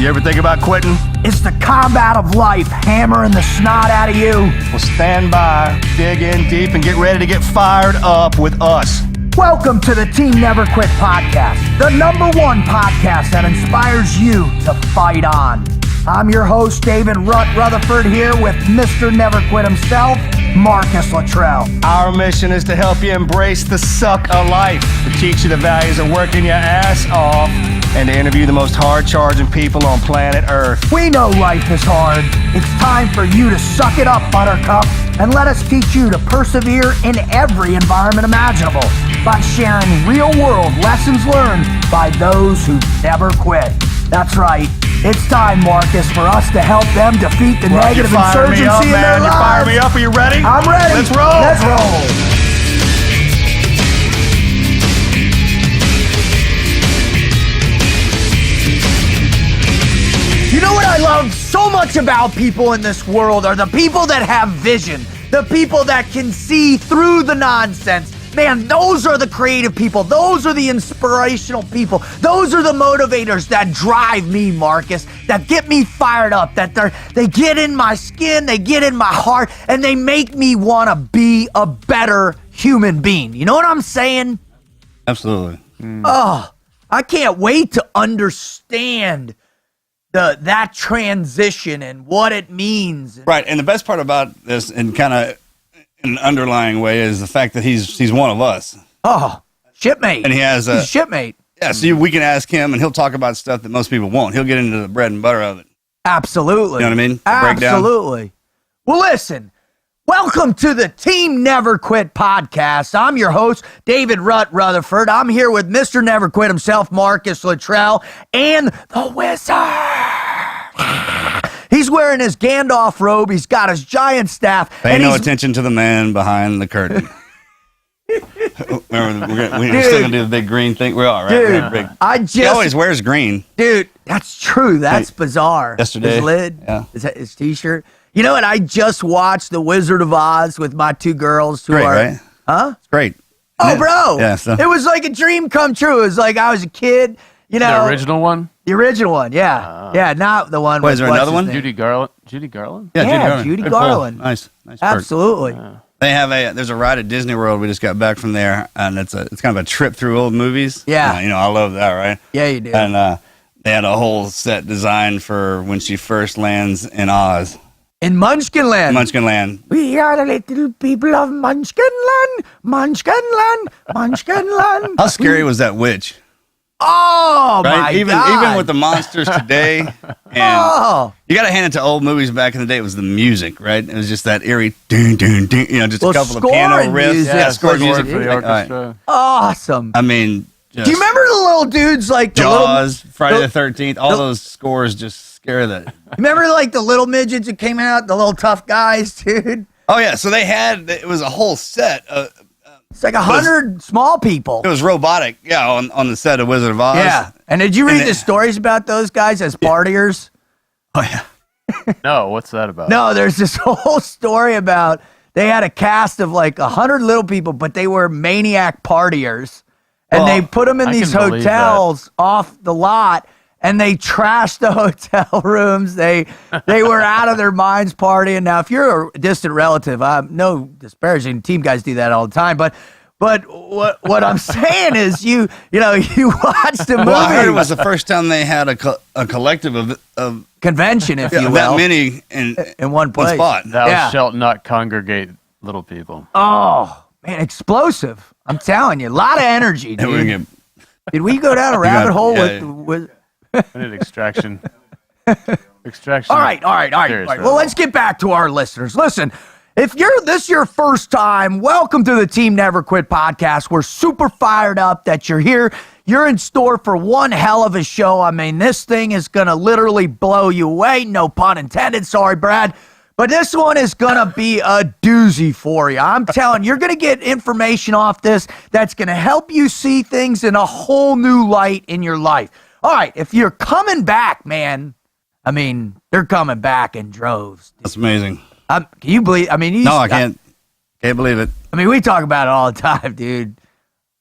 You ever think about quitting? Is the combat of life hammering the snot out of you? Well, stand by, dig in deep, and get ready to get fired up with us. Welcome to the Team Never Quit podcast, the #1 podcast that inspires you to fight on. I'm your host, David Rutherford, here with Mr. Never Quit himself, Marcus Luttrell. Our mission is to help you embrace the suck of life, to teach you the values of working your ass off, and to interview the most hard-charging people on planet Earth. We know life is hard. It's time for you to suck it up, Buttercup, and let us teach you to persevere in every environment imaginable by sharing real-world lessons learned by those who never quit. That's right. It's time, Marcus, for us to help them defeat the negative insurgency in their lives. You fire me up. Are you ready? I'm ready. Let's roll. Let's roll. You know what I love so much about people in this world are the people that have vision, the people that can see through the nonsense. Man, those are the creative people. Those are the inspirational people. Those are the motivators that drive me, Marcus, that get me fired up, that they get in my skin, they get in my heart, and they make me want to be a better human being. You know what I'm saying? Absolutely. Oh, I can't wait to understand that transition and what it means. Right, and the best part about this, and kind of in an underlying way, is the fact that he's one of us. Oh, shipmate. And he has He's a shipmate. Yeah, so we can ask him, and he'll talk about stuff that most people won't. He'll get into the bread and butter of it. Absolutely. You know what I mean? Absolutely. Well, listen. Welcome to the Team Never Quit podcast. I'm your host, David Rutherford. I'm here with Mr. Never Quit himself, Marcus Luttrell, and the Wizard. He's wearing his Gandalf robe. He's got his giant staff. Pay no attention to the man behind the curtain. Remember, we're still going to do the big green thing. We are, right? Dude, he always wears green. Dude, that's true. That's bizarre. Yesterday. His lid, his t-shirt. You know what? I just watched The Wizard of Oz with my two girls who are... Right? Huh? It's great. Oh, bro. Yeah, so. It was like a dream come true. It was like I was a kid, you know. The original one? The original one, yeah. Yeah, not the one with... Is there another one? Judy Garland? Judy Garland? Yeah, Judy Garland. Cool. Nice. Absolutely. They have there's a ride at Disney World. We just got back from there, and it's kind of a trip through old movies. Yeah. I love that, right? Yeah, you do. And they had a whole set designed for when she first lands in Oz. In Munchkinland. Munchkinland. We are the little people of Munchkinland. Munchkinland. Munchkinland. How scary was that witch? Oh, right? my God. Even with the monsters today. And you got to hand it to old movies back in the day. It was the music, right? It was just that eerie, ding, ding, ding, just a couple of piano riffs. Music. Yeah, score music for the orchestra. Right. Awesome. I mean, do you remember the little dudes like the Jaws, Friday the 13th, all those scores just scare the... Remember like the little midgets who came out, the little tough guys, dude? Oh, yeah. So it was a whole set. It's like 100 small people. It was robotic, on the set of Wizard of Oz. Yeah. And did you read the stories about those guys as partiers? Oh, yeah. No, what's that about? No, there's this whole story about they had a cast of like 100 little people, but they were maniac partiers. And they put them in these hotels off the lot, and they trashed the hotel rooms. They were out of their minds partying. Now, if you're a distant relative, I'm no disparaging. Team guys do that all the time. But what I'm saying is you watched the movie. Well, I heard it was the first time they had a collective of convention, if you will. That many in one place. One spot. Thou shalt not congregate little people. Oh, man, explosive. I'm telling you, a lot of energy, dude. Did we go down a rabbit hole with I need extraction. Extraction. All right. Well, let's get back to our listeners. Listen, if this is your first time, welcome to the Team Never Quit podcast. We're super fired up that you're here. You're in store for one hell of a show. I mean, this thing is going to literally blow you away. No pun intended. Sorry, Brad. But this one is going to be a doozy for you. I'm telling you, you're going to get information off this that's going to help you see things in a whole new light in your life. All right, if you're coming back, man, I mean, they're coming back in droves. That's amazing. Can you believe? I mean, no, I can't. Can't believe it. I mean, we talk about it all the time, dude.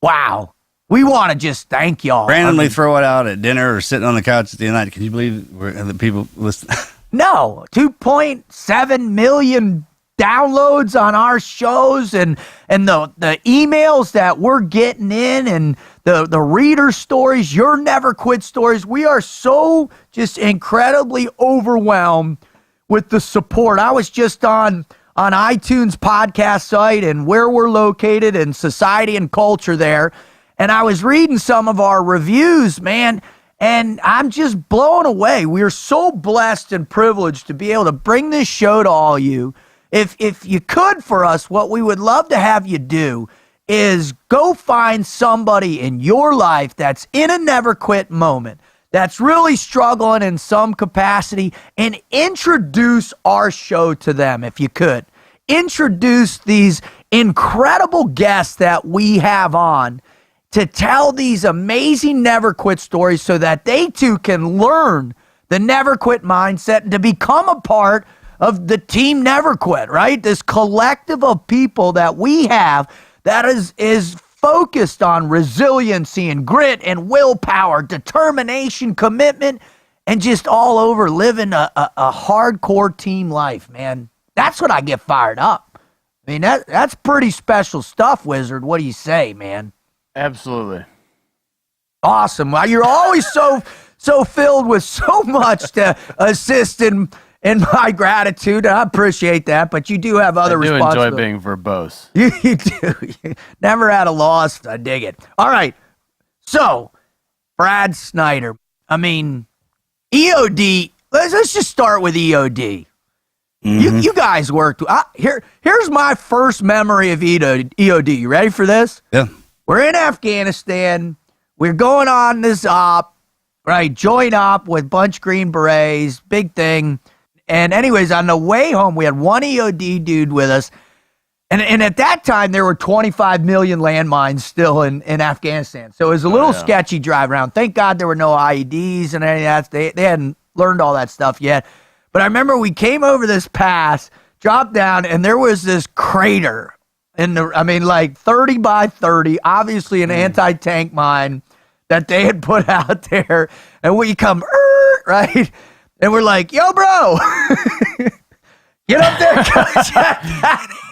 Wow. we want to just thank y'all. Randomly throw it out at dinner or sitting on the couch at the end of the night. Can you believe the people listen? No, 2.7 million downloads on our shows, and the emails that we're getting in, and the reader stories, your Never Quit stories. We are so just incredibly overwhelmed with the support. I was just on iTunes podcast site and where we're located and society and culture there, and I was reading some of our reviews, man, and I'm just blown away. We are so blessed and privileged to be able to bring this show to all you. If you could for us, what we would love to have you do is go find somebody in your life that's in a never quit moment, that's really struggling in some capacity, and introduce our show to them if you could. Introduce these incredible guests that we have on to tell these amazing never quit stories so that they too can learn the never quit mindset and to become a part of the team Never Quit, right? This collective of people that we have that is focused on resiliency and grit and willpower, determination, commitment, and just all over living a hardcore team life, man. That's what I get fired up. I mean, that's pretty special stuff, Wizard. What do you say, man? Absolutely. Awesome. Well, you're always so filled with so much to assist in my gratitude. I appreciate that, but you do have other responsibilities. I do enjoy being verbose. You do. You never had a loss. I dig it. All right. So, Brad Snyder. I mean, EOD. Let's just start with EOD. Mm-hmm. You guys worked. Here's my first memory of EOD. You ready for this? Yeah. We're in Afghanistan. We're going on this op, right? Joint op with bunch Green Berets. Big thing. And anyways, on the way home, we had one EOD dude with us. And at that time, there were 25 million landmines still in Afghanistan. So it was a little sketchy drive around. Thank God there were no IEDs and any of that. They hadn't learned all that stuff yet. But I remember we came over this pass, dropped down, and there was this crater. Like 30 by 30, obviously an anti-tank mine that they had put out there. And we come, right? And we're like, yo, bro, get up there.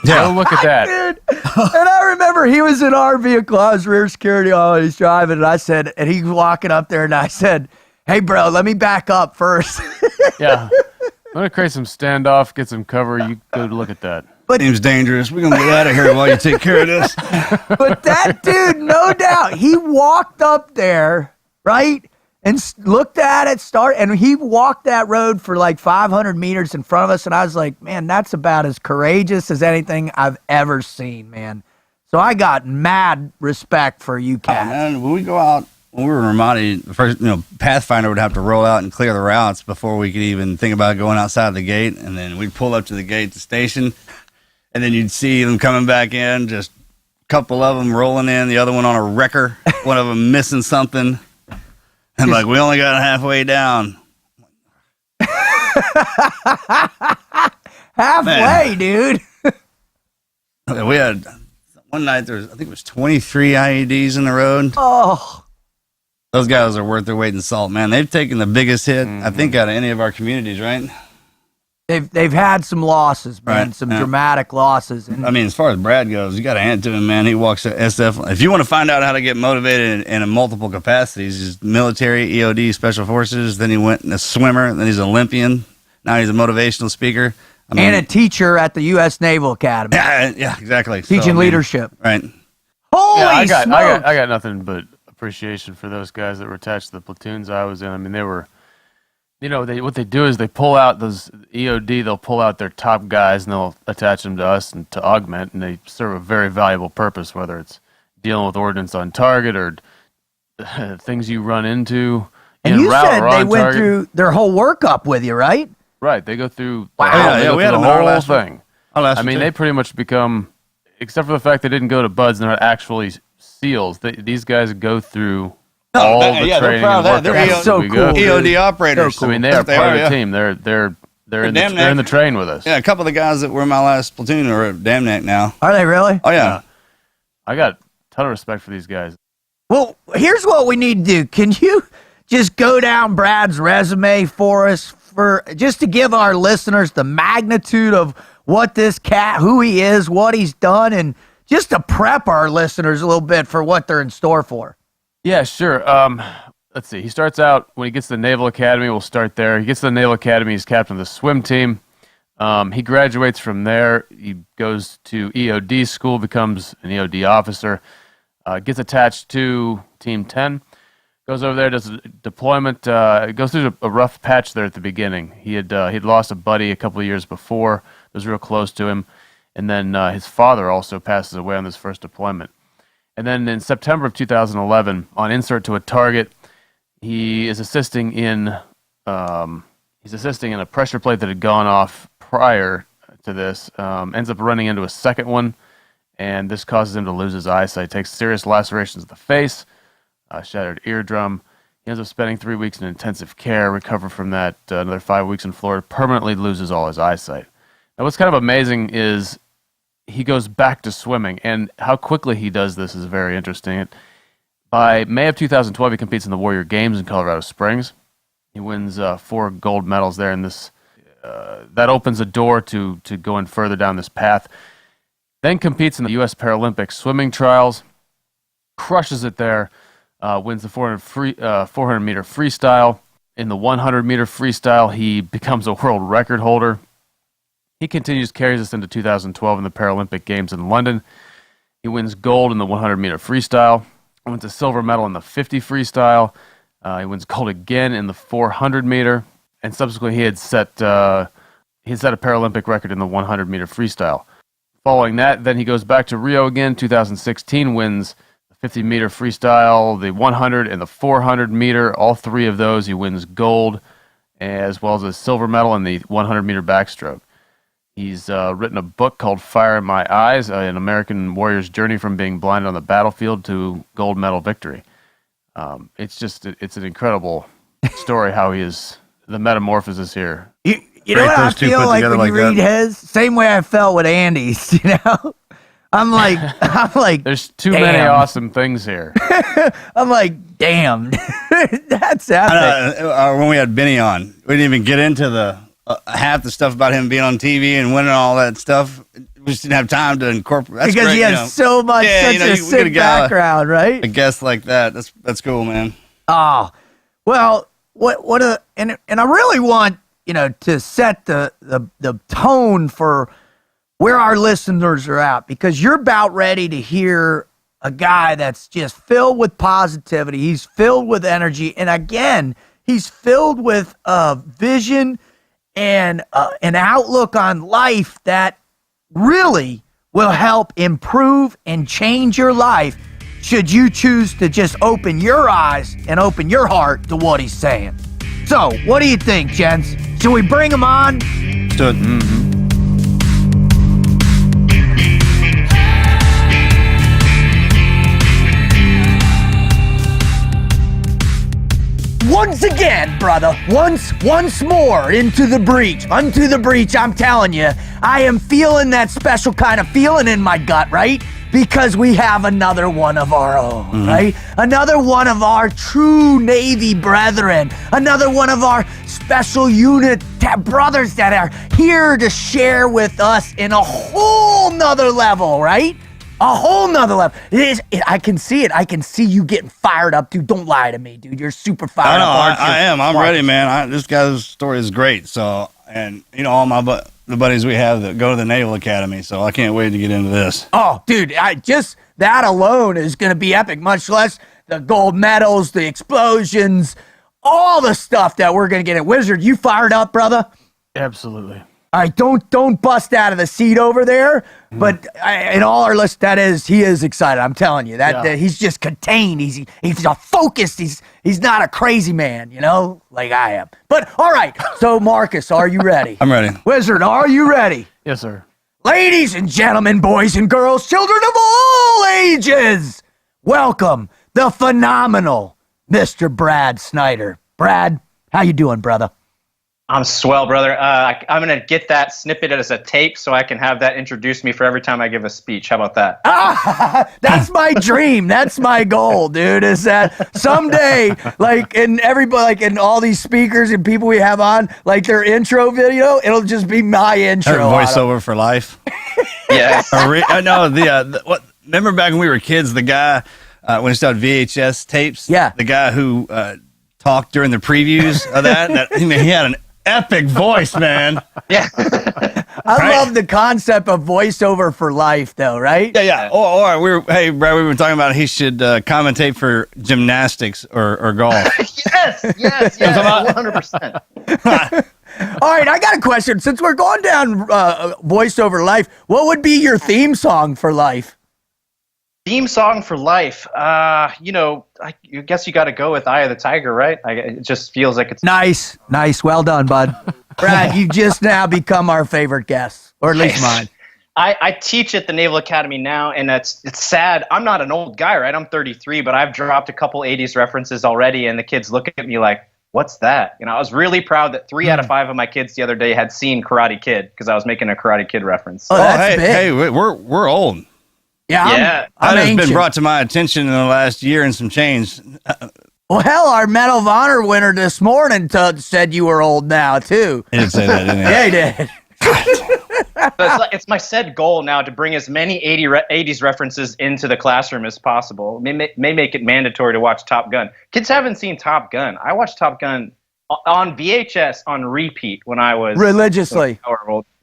Go look at that. Dude. And I remember he was in our vehicle. I was rear security. He's driving. And he's walking up there. And I said, hey, bro, let me back up first. Yeah. I'm going to create some standoff, get some cover. You go look at that. But seems dangerous. We're going to get out of here while you take care of this. But that dude, no doubt, he walked up there, right? And looked at it, and he walked that road for like 500 meters in front of us. And I was like, man, that's about as courageous as anything I've ever seen, man. So I got mad respect for you cats. Man, when we go out, when we were in Ramadi, the first, Pathfinder would have to roll out and clear the routes before we could even think about going outside the gate. And then we'd pull up to the gate, the station, and then you'd see them coming back in, just a couple of them rolling in, the other one on a wrecker, one of them missing something. And like, we only got halfway down. Halfway, dude. We had one night, I think it was 23 IEDs in the road. Oh. Those guys are worth their weight in salt, man. They've taken the biggest hit, I think, out of any of our communities, right? They've had some losses, man, right. some dramatic losses. And as far as Brad goes, you got to hand it to him, man. He walks at SF. If you want to find out how to get motivated in multiple capacities, he's military, EOD, special forces. Then he went a swimmer. Then he's an Olympian. Now he's a motivational speaker. And a teacher at the US Naval Academy. Yeah, exactly. Teaching leadership. Right. Holy smokes! I got nothing but appreciation for those guys that were attached to the platoons I was in. I mean, they were. What they do is they pull out those EOD, they'll pull out their top guys and they'll attach them to us and to augment, and they serve a very valuable purpose, whether it's dealing with ordnance on target or things you run into. And you said they went through their whole workup with you, right? Right. They go through we had the whole thing. They pretty much become, except for the fact they didn't go to buds, they're not actually SEALs. These guys go through all the training and work. That's so cool. EOD operators. So cool. I mean, they are part of the team. They're in the train with us. Yeah, a couple of the guys that were in my last platoon are at Damnac now. Are they really? Oh, yeah. I got a ton of respect for these guys. Well, here's what we need to do. Can you just go down Brad's resume for us, for just to give our listeners the magnitude of what this cat, who he is, what he's done, and just to prep our listeners a little bit for what they're in store for? Yeah, sure. Let's see. He starts out when he gets to the Naval Academy. We'll start there. He gets to the Naval Academy. He's captain of the swim team. He graduates from there. He goes to EOD school, becomes an EOD officer, gets attached to Team 10, goes over there, does a deployment, goes through a rough patch there at the beginning. He'd lost a buddy a couple of years before, was real close to him, and then his father also passes away on this first deployment. And then in September of 2011, on insert to a target, he is assisting in a pressure plate that had gone off prior to this, ends up running into a second one, and this causes him to lose his eyesight. Takes serious lacerations of the face, shattered eardrum. He ends up spending 3 weeks in intensive care, recover from that, another 5 weeks in Florida, permanently loses all his eyesight. Now what's kind of amazing is he goes back to swimming, and how quickly he does this is very interesting. By May of 2012, he competes in the Warrior Games in Colorado Springs. He wins 4 gold medals there, and this that opens a door to going further down this path. Then competes in the US Paralympic swimming trials, crushes it there, wins the 400-meter freestyle. In the 100-meter freestyle, he becomes a world record holder. He continues, carries us into 2012 in the Paralympic Games in London. He wins gold in the 100-meter freestyle, wins a silver medal in the 50 freestyle. He wins gold again in the 400-meter, and subsequently he had set a Paralympic record in the 100-meter freestyle. Following that, then he goes back to Rio again, 2016, wins the 50-meter freestyle, the 100 and the 400-meter. All 3 of those he wins gold, as well as a silver medal in the 100-meter backstroke. He's written a book called Fire in My Eyes, an American warrior's journey from being blinded on the battlefield to gold medal victory. It's an incredible story how he is, the metamorphosis here. You know what I feel like when you read his? Same way I felt with Andy's, you know? I'm like, there's too many awesome things here. I'm like, damn, that's epic. When we had Benny on, we didn't even get into the half the stuff about him being on TV and winning all that stuff. We just didn't have time to incorporate. That's because great, he has so much, such a sick background, right? A guest like that, that's cool, man. Oh, well, and I really want, to set the tone for where our listeners are at, because you're about ready to hear a guy that's just filled with positivity. He's filled with energy. And again, he's filled with vision and an outlook on life that really will help improve and change your life should you choose to just open your eyes and open your heart to what he's saying. So, what do you think, gents? Should we bring him on? Stood. Mm-hmm. Once again, brother, once more unto the breach, I'm telling you, I am feeling that special kind of feeling in my gut, right? Because we have another one of our own, right? Another one of our true Navy brethren, another one of our special unit brothers that are here to share with us in a whole nother level, right? A whole nother level. I can see it. I can see you getting fired up, dude. Don't lie to me, dude. You're super fired up. Aren't you? I am. I'm ready, man. This guy's story is great. So, and all the buddies we have that go to the Naval Academy. So I can't wait to get into this. Oh, dude, just that alone is going to be epic. Much less the gold medals, the explosions, all the stuff that we're going to get at Wizard. You fired up, brother? Absolutely. All right, don't bust out of the seat over there. But in all our list, he is excited. I'm telling you that he's just contained. He's focused. He's not a crazy man, like I am. But all right, so Marcus, are you ready? I'm ready. Wizard, are you ready? Yes, sir. Ladies and gentlemen, boys and girls, children of all ages, welcome the phenomenal Mr. Brad Snyder. Brad, how you doing, brother? I'm swell, brother. I'm going to get that snippet as a tape so I can have that introduce me for every time I give a speech. How about that? That's my dream. That's my goal, dude, is that someday, like, in everybody, like, in all these speakers and people we have on, like, their intro video, it'll just be my intro. Voiceover for life. Yes. What? Remember back when we were kids, the guy, when he started VHS tapes? Yeah. The guy who talked during the previews of that he had an epic voice, man. Yeah. I love the concept of voiceover for life, though, right? Yeah. Or Brad, we were talking about he should commentate for gymnastics or golf. Yes, 100%. All right, I got a question. Since we're going down voiceover life, what would be your theme song for life? Theme song for life. I guess you got to go with Eye of the Tiger, right? It just feels like it's Nice. Well done, bud. Brad, you just now become our favorite guest, or at least mine. I teach at the Naval Academy now, and it's sad. I'm not an old guy, right? I'm 33, but I've dropped a couple 80s references already, and the kids look at me like, what's that? I was really proud that 3 out of 5 of my kids the other day had seen Karate Kid because I was making a Karate Kid reference. Oh, that's big. Hey, we're old. Yeah, That has ancient. been brought to my attention in the last year and some change. Well, hell, our Medal of Honor winner this morning said you were old now, too. He did say that, didn't he? Yeah, he did. So it's my said goal now to bring as many 80s references into the classroom as possible. May make it mandatory to watch Top Gun. Kids haven't seen Top Gun. I watched Top Gun on VHS on repeat when I was Religiously.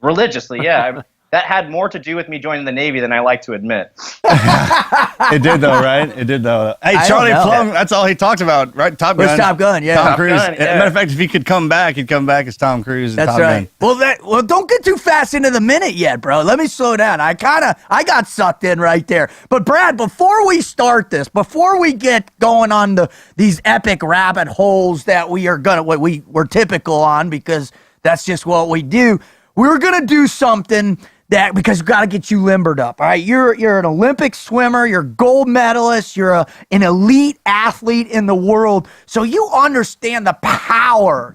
Religiously, yeah. That had more to do with me joining the Navy than I like to admit. It did though, right? It did though. Hey, Charlie Plum, that's all he talked about, right? Top Gun. Was Top Gun, yeah. Tom Cruise. Gun, yeah. Matter of fact, if he could come back, he'd come back as Tom Cruise in That's Top right. Gun. Well, don't get too fast into the minute yet, bro. Let me slow down. I got sucked in right there. But Brad, before we start this, before we get going on these epic rabbit holes that we're typical on because that's just what we do, we're gonna do something that because we got to get you limbered up. All right, you're an Olympic swimmer, you're a gold medalist, you're an elite athlete in the world, so you understand the power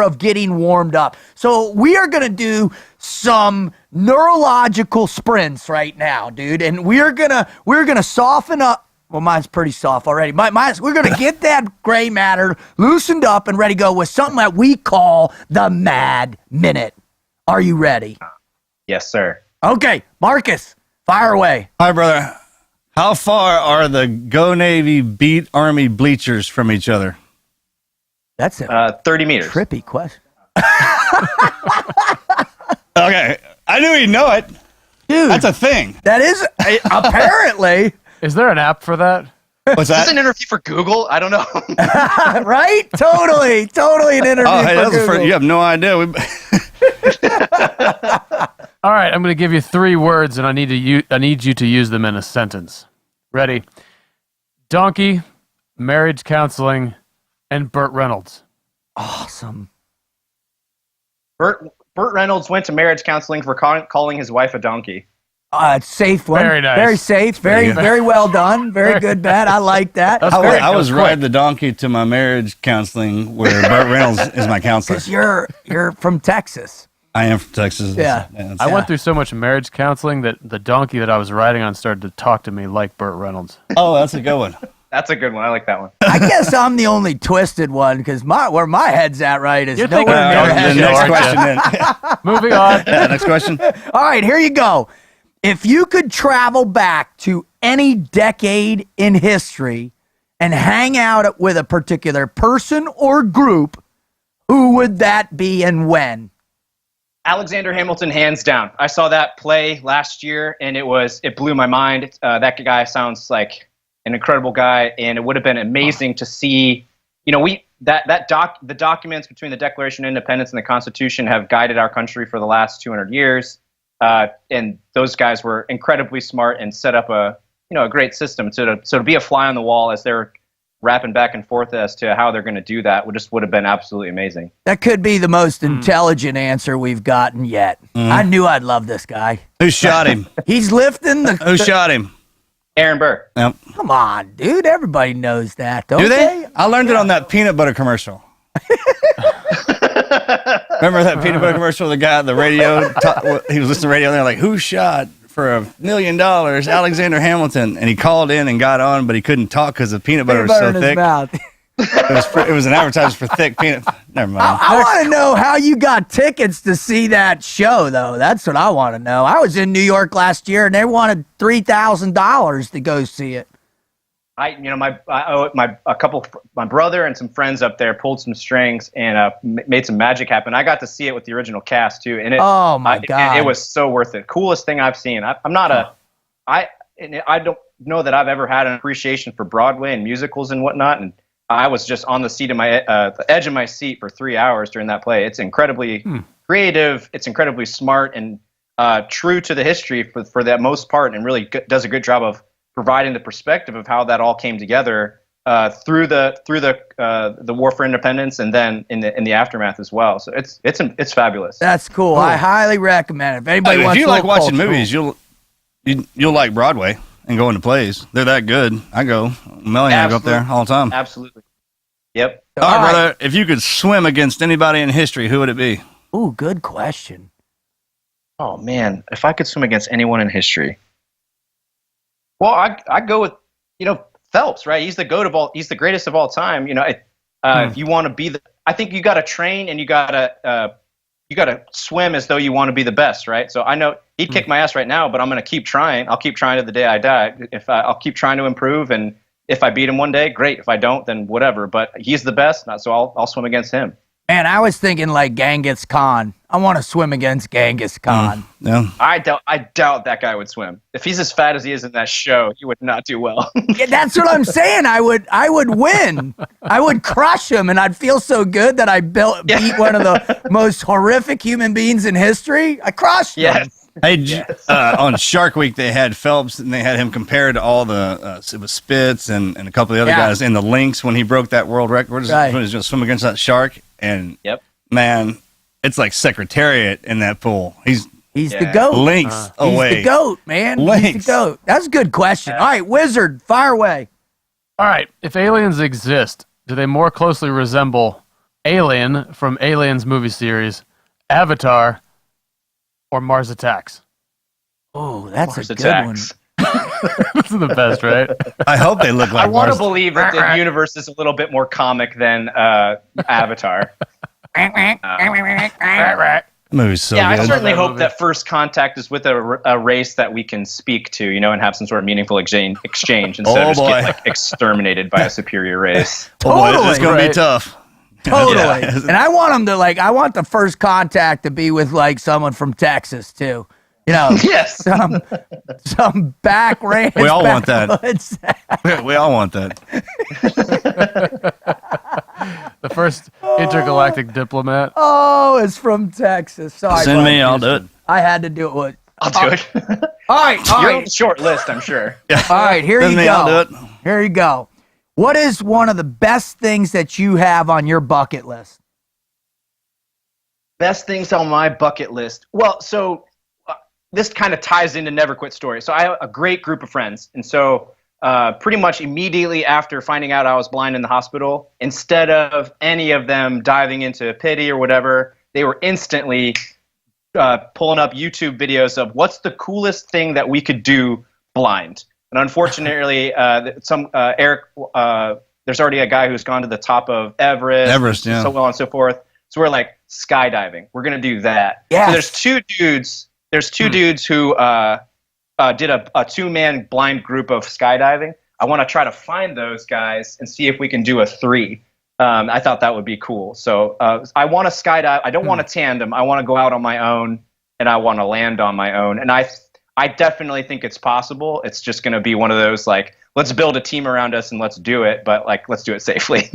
of getting warmed up. So we are gonna do some neurological sprints right now, dude, and we're gonna soften up. Well, mine's pretty soft already. We're gonna get that gray matter loosened up and ready to go with something that we call the Mad Minute. Are you ready? Yes, sir. Okay, Marcus, fire away. Hi, brother. How far are the Go Navy beat Army bleachers from each other? That's a 30 meters. trippy question. Okay, I knew he'd know it. Dude, That's a thing. that is apparently, Is there an app for that? What's Is this that? an interview for Google? I don't know. right? Totally an interview Oh, hey, for that's the first. Google. You have no idea. All right, I'm going to give you 3 words, and I need you to use them in a sentence. Ready? Donkey, marriage counseling, and Burt Reynolds. Awesome. Burt Reynolds went to marriage counseling for calling his wife a donkey. Safe one. Very nice. Very safe. Very well done. Very good, Bat. I like that. That's great. I was That was riding the donkey to my marriage counseling where Burt Reynolds is my counselor. Because you're from Texas. I am from Texas. Yeah. That's- I went through so much marriage counseling that the donkey that I was riding on started to talk to me like Burt Reynolds. Oh, that's a good one. That's a good one. I like that one. I guess I'm the only twisted one because where my head's at right is You're nowhere thinking near of your the head. next aren't question you? then. Moving on. Yeah, next question. All right, here you go. If you could travel back to any decade in history and hang out with a particular person or group, who would that be and when? Alexander Hamilton, hands down. I saw that play last year, and it blew my mind. That guy sounds like an incredible guy, and it would have been amazing to see. The documents between the Declaration of Independence and the Constitution have guided our country for the last 200 years, and those guys were incredibly smart and set up a great system. So to be a fly on the wall as they're rapping back and forth as to how they're going to do that would have been absolutely amazing. That could be the most intelligent answer we've gotten yet. I knew I'd love this guy. Who shot him? He's lifting the. Who shot him? Aaron Burr. Yep. Come on, dude. Everybody knows that, don't Do they? I learned it on that peanut butter commercial. Remember that peanut butter commercial? The guy on the radio, he was listening to the radio, and they're like, "Who shot for $1 million? Alexander Hamilton." And he called in and got on, but he couldn't talk because the peanut butter was so in his thick. mouth. It was an advertisement for thick peanut. Never mind. I want to know how you got tickets to see that show, though. That's what I want to know. I was in New York last year, and they wanted $3,000 to go see it. My brother and some friends up there pulled some strings and made some magic happen. I got to see it with the original cast too, and oh my god, it was so worth it. Coolest thing I've seen. I don't know that I've ever had an appreciation for Broadway and musicals and whatnot, and I was just on the seat of the edge of my seat for 3 hours during that play. It's incredibly creative. It's incredibly smart and true to the history for that most part, and really does a good job of providing the perspective of how that all came together through the war for independence, and then in the aftermath as well. So it's fabulous. That's cool. I highly recommend it. If anybody wants if you to like watching cultural. movies, you'll like Broadway and going to plays. They're that good. I go. Melanie and I go up there all the time. Absolutely. Yep. All right, brother. If you could swim against anybody in history, who would it be? Ooh, good question. Oh man, if I could swim against anyone in history. Well, I go with Phelps, right? He's the GOAT of all. He's the greatest of all time. If you want to be I think you got to train and you got to swim as though you want to be the best, right? So I know he'd kick my ass right now, but I'm going to keep trying. I'll keep trying to the day I die. I'll keep trying to improve, and if I beat him one day, great. If I don't, then whatever. But he's the best, so I'll swim against him. Man, I was thinking like Genghis Khan. I want to swim against Genghis Khan. Yeah. I doubt that guy would swim. If he's as fat as he is in that show, he would not do well. Yeah, that's what I'm saying. I would win. I would crush him, and I'd feel so good that I beat one of the most horrific human beings in history. I crushed him. Yes. Hey, on Shark Week, they had Phelps, and they had him compared to all the it was Spitz and a couple of the other guys in the Lynx when he broke that world record. When he was going to swim against that shark, and man, it's like Secretariat in that pool. He's the GOAT. Lynx away. He's the GOAT, man. Lynx. He's the GOAT. That's a good question. All right, Wizard, fire away. All right. If aliens exist, do they more closely resemble Alien from Aliens movie series, Avatar, or Mars Attacks? Oh, that's Mars a good Attacks. This is the best, right? I hope they look like I want to Mars. believe that the universe is a little bit more comic than Avatar. Movie's so I good. certainly That hope movie. that First Contact is with a race that we can speak to, and have some sort of meaningful exchange instead of just boy. get exterminated by a superior race. Oh boy, Totally. it's going to be Right. tough. Totally. Yeah. And I want them to I want the First Contact to be with someone from Texas too. Yes. Some back ranch. We all want that. backwoods. We all want that. The first intergalactic diplomat. Oh, it's from Texas. Sorry. Send me, buddy. I'll do it. I had to do it. I'll do it. All right. You're on the short list, I'm sure. All right, here Send you me, go. I'll do it. Here you go. What is one of the best things that you have on your bucket list? Best things on my bucket list. Well, so this kind of ties into Never Quit Story. So I have a great group of friends. And so pretty much immediately after finding out I was blind in the hospital, instead of any of them diving into pity or whatever, they were instantly pulling up YouTube videos of what's the coolest thing that we could do blind. And unfortunately, Eric, there's already a guy who's gone to the top of Everest, yeah. so on and so forth. So we're like, skydiving. We're going to do that. Yes. So there's two dudes who did a two-man blind group of skydiving. I want to try to find those guys and see if we can do a three. I thought that would be cool. So I want to skydive. I don't want to tandem. I want to go out on my own, and I want to land on my own. And I definitely think it's possible. It's just going to be one of those let's build a team around us and let's do it, but let's do it safely.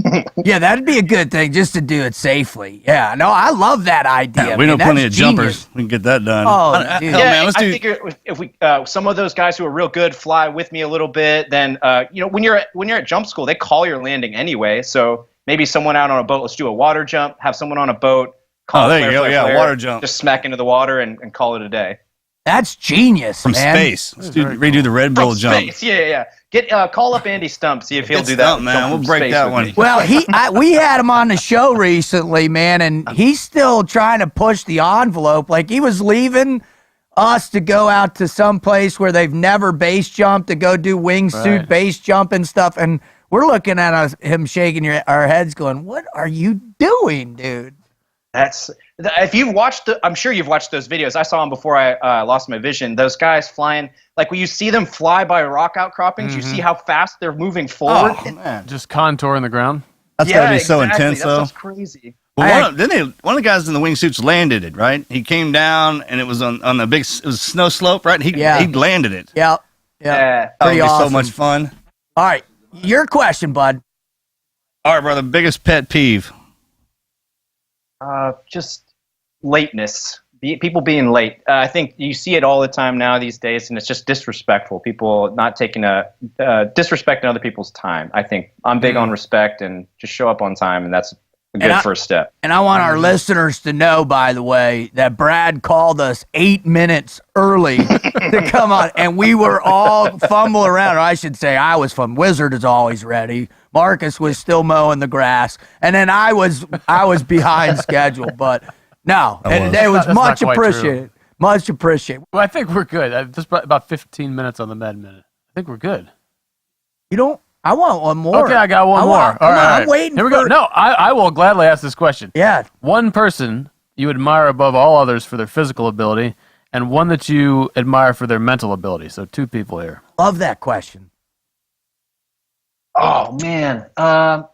Yeah, that'd be a good thing just to do it safely. Yeah, no, I love that idea. Yeah, we know man. plenty of That's jumpers. genius. We can get that done. Oh, dude. Hell, Yeah, man, let's I do. think if we some of those guys who are real good fly with me a little bit, then when you're at jump school, they call your landing anyway. So maybe someone out on a boat. Let's do a water jump. Have someone on a boat. Call Oh, there you flare, go. flare, Yeah, flare, water jump. Just smack into the water and call it a day. That's genius, from man. space. Let's redo the Red Bull From jump. space. Yeah. Get call up Andy Stump, see if he'll Get do that. Stump, man. jump We'll from break space that with one. me. Well, we had him on the show recently, man, and he's still trying to push the envelope. Like, he was leaving us to go out to some place where they've never base jumped to go do wingsuit base jump and stuff, and we're looking at him shaking our heads going, what are you doing, dude? If you've watched I'm sure you've watched those videos. I saw them before I lost my vision. Those guys flying, like when you see them fly by rock outcroppings, you see how fast they're moving forward. Oh, man. Just contouring the ground. That's gotta be so intense, that though. stuff's crazy. Well, one of the guys in the wingsuits landed it, right? He came down, and it was on the big it was a snow slope, right? He landed it. Yeah. That would Pretty be awesome. so much fun. All right, your question, bud. All right, brother. Biggest pet peeve. Just lateness. People being late. I think you see it all the time now these days, and it's just disrespectful. People not taking disrespecting other people's time. I think I'm big on respect and just show up on time, and that's a good first step. And I want our listeners to know, by the way, that Brad called us 8 minutes early to come on, and we were all fumbling around. Or I should say, I was from Wizard is always ready. Marcus was still mowing the grass, and then I was behind schedule. But no, it was That's much not quite appreciated. Much appreciated. Well, I think we're good. Just about 15 minutes on the Med Minute. I think we're good. You don't? I want one more. Okay, I got one more. All right. I'm waiting. Here we go. No, I will gladly ask this question. Yeah. One person you admire above all others for their physical ability, and one that you admire for their mental ability. So 2 people here. Love that question. Oh man, I'll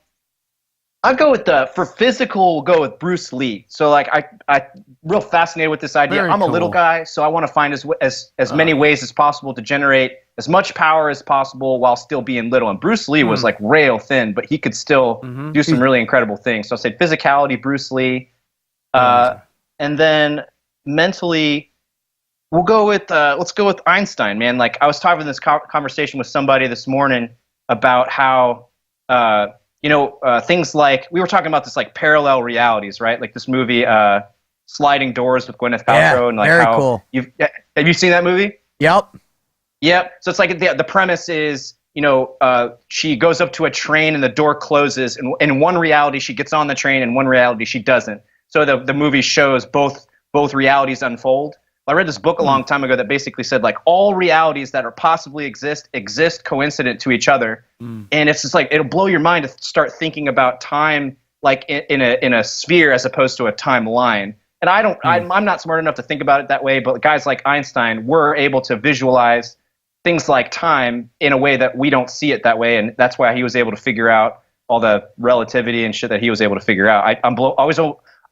go with for physical. We'll go with Bruce Lee. So like I real fascinated with this idea. Very I'm a little cool. guy, so I want to find as many ways as possible to generate as much power as possible while still being little. And Bruce Lee was like rail thin, but he could still do some really incredible things. So I'll say physicality, Bruce Lee, and then mentally, we'll go with let's go with Einstein, man. Like I was having this conversation with somebody this morning about how things like we were talking about this like parallel realities, right? Like this movie Sliding Doors with Gwyneth Paltrow, and like very how cool. Have you seen that movie? Yep. So it's like the premise is, she goes up to a train and the door closes, and in one reality she gets on the train, and one reality she doesn't. So the movie shows both realities unfold. I read this book a long time ago that basically said like all realities that are possibly exist coincident to each other, and it's just like it'll blow your mind to start thinking about time like in a sphere as opposed to a timeline. And I'm not smart enough to think about it that way, but guys like Einstein were able to visualize things like time in a way that we don't see it that way, and that's why he was able to figure out all the relativity and shit that he was able to figure out.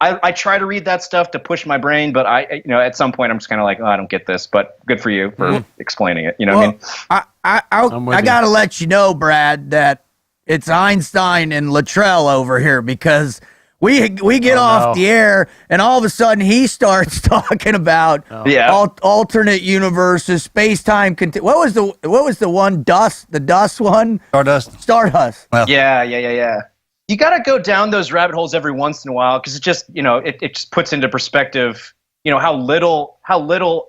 I try to read that stuff to push my brain, but at some point I'm just kind of like, oh, I don't get this. But good for you for explaining it. You know what I mean? I got to let you know, Brad, that it's Einstein and Luttrell over here because we get off the air and all of a sudden he starts talking about alternate universes, space time. What was the one? The dust one? Stardust. Well, Yeah. You got to go down those rabbit holes every once in a while because it just, it just puts into perspective, how little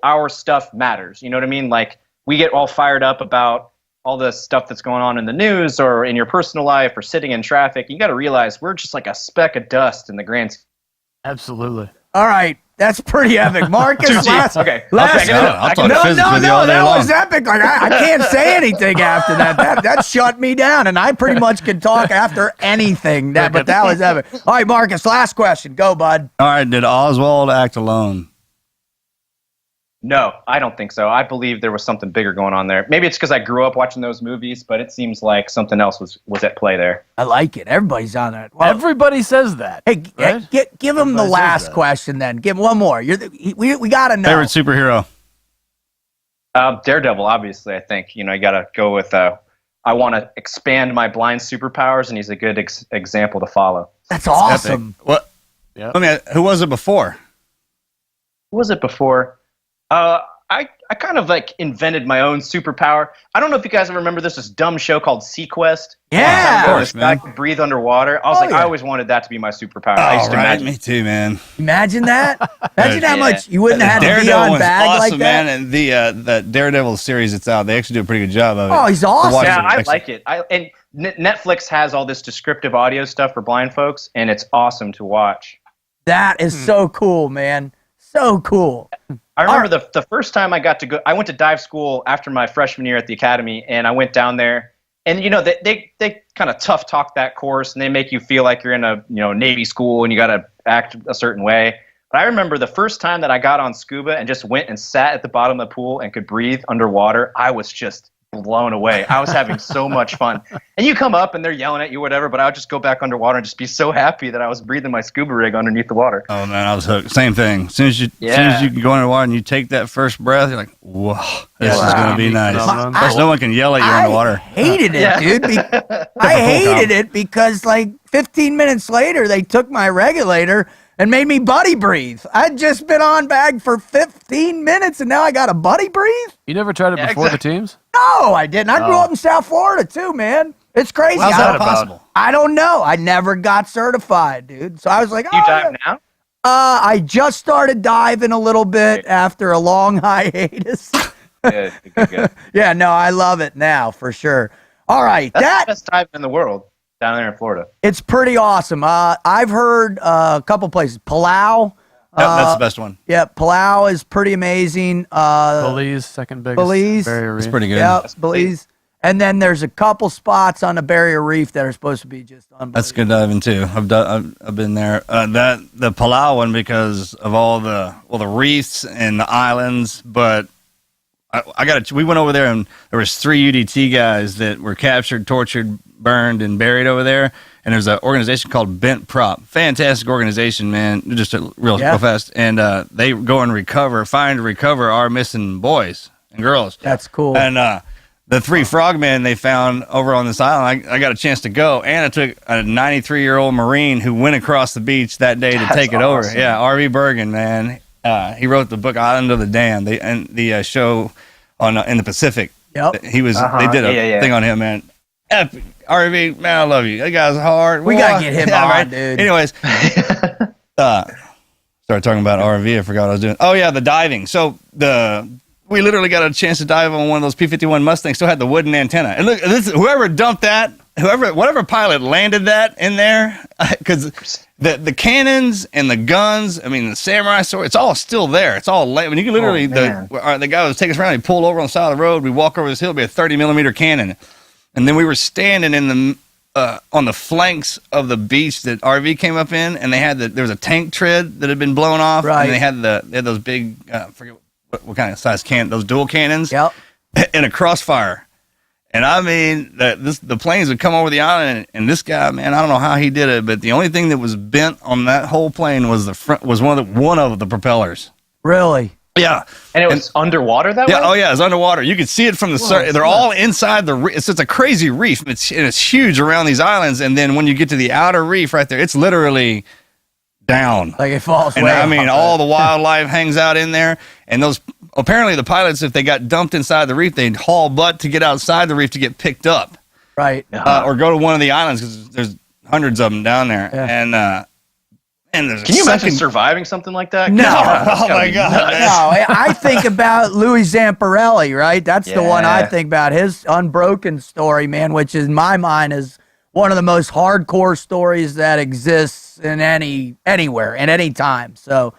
our stuff matters. You know what I mean? Like we get all fired up about all the stuff that's going on in the news or in your personal life or sitting in traffic. You got to realize we're just like a speck of dust in the grand scheme. Absolutely. All right. That's pretty epic. Marcus, I'll talk physics with you all day that long. was epic. Like I can't say anything after that. That shut me down, and I pretty much can talk after anything. But that was epic. All right, Marcus, last question. Go, bud. All right, did Oswald act alone? No, I don't think so. I believe there was something bigger going on there. Maybe it's because I grew up watching those movies, but it seems like something else was at play there. I like it. Everybody's on that. Well, Everybody says that. hey, right? give him the Everybody says last that. question then. Give him one more. We got to know. Favorite superhero? Daredevil, obviously, I think. You got to go with, I want to expand my blind superpowers, and he's a good example to follow. That's awesome. Epic. What? Yeah. Who was it before? Who was it before? I kind of like invented my own superpower. I don't know if you guys ever remember this dumb show called Sequest. Yeah, of course, this guy man. could breathe underwater. I was yeah. I always wanted that to be my superpower. I used to imagine. Me too, man. Imagine that. Imagine how Yeah. much you wouldn't have had to be Daredevil on one's bag awesome, like that. man. And the Daredevil series that's out, they actually do a pretty good job of it. Oh, he's awesome. Watch Yeah, it. I Actually, like it. And Netflix has all this descriptive audio stuff for blind folks, and it's awesome to watch. That is so cool, man. So cool. I remember the first time I got to go. I went to dive school after my freshman year at the academy, and I went down there. And they kind of tough talk that course, and they make you feel like you're in a Navy school and you got to act a certain way. But I remember the first time that I got on scuba and just went and sat at the bottom of the pool and could breathe underwater. I was just blown away. I was having so much fun. And you come up and they're yelling at you, whatever. But I would just go back underwater and just be so happy that I was breathing my scuba rig underneath the water. oh man, I was hooked. Same thing. As soon as you can go underwater and you take that first breath, you're like, whoa, this is gonna be nice. Plus, no one can yell at you underwater. I hated it, Yeah. dude. I hated it because like 15 minutes later, they took my regulator and made me buddy breathe. I'd just been on bag for 15 minutes and now I got to buddy breathe? You never tried it before the teams? No, I didn't. I grew up in South Florida too, man. It's crazy. How's I that don't- possible? I don't know. I never got certified, dude. So I was like, You oh, dive yeah. now? I just started diving a little bit after a long hiatus. Good, good. Yeah, no, I love it now for sure. All right, That's the best dive in the world down there in Florida. it's pretty awesome. I've heard a couple places. Palau. That's the best one. Yeah, Palau is pretty amazing. Belize, second biggest. Belize. Barrier It's Reef. pretty good. Yeah, Belize. And then there's a couple spots on the Barrier Reef that are supposed to be just unbelievable. That's good diving too. I've been there. The Palau one because of all the reefs and the islands. But we went over there and there was 3 UDT guys that were captured, tortured, burned, and buried over there. And there's an organization called Bent Prop. Fantastic organization, man. Just real fast. And they go and find and recover our missing boys and girls. That's cool. And the 3 frogmen they found over on this island, I got a chance to go, and I took a 93-year-old Marine who went across the beach that day to take it over. Yeah, R.V. Bergen, man. He wrote the book Island of the Damned, and the show on in the Pacific. Yep. He was. They did a thing on him, man. Epic. R.V., man, I love you. That guy's hard. We gotta get him on, right? dude. Anyways, started talking about RV. I forgot what I was doing. Oh yeah, the diving. So we literally got a chance to dive on one of those P-51 Mustangs. Still had the wooden antenna. And look, whoever dumped that, whatever pilot landed that in there, because the cannons and the guns, I mean the samurai sword, it's all still there. It's all when you can literally the guy was taking us around. He pulled over on the side of the road. We walk over this hill, it'd be a 30mm cannon, and then we were standing in the on the flanks of the beach that RV came up in, and they had there was a tank tread that had been blown off, right. and they had those big I forget what kind of size those dual cannons, Yep. in a crossfire. And I mean, the planes would come over the island, and this guy, man, I don't know how he did it, but the only thing that was bent on that whole plane was one of the propellers. Really? Yeah. And it was underwater that way? Oh yeah, it's underwater. You could see it from the surface. They're all inside the reef. It's a crazy reef. It's huge around these islands, and then when you get to the outer reef right there, it's literally down. Like it falls And way I mean, off. all the wildlife hangs out in there, and apparently the pilots, if they got dumped inside the reef, they'd haul butt to get outside the reef to get picked up, Right. or go to one of the islands because there's hundreds of them down there, Yeah. and there's Can you imagine surviving something like that? No. Oh my God! No, I think about Louis Zamparelli, right? That's the one I Yeah. think about. His Unbroken story, man, which in my mind is one of the most hardcore stories that exists in anywhere at any time. So,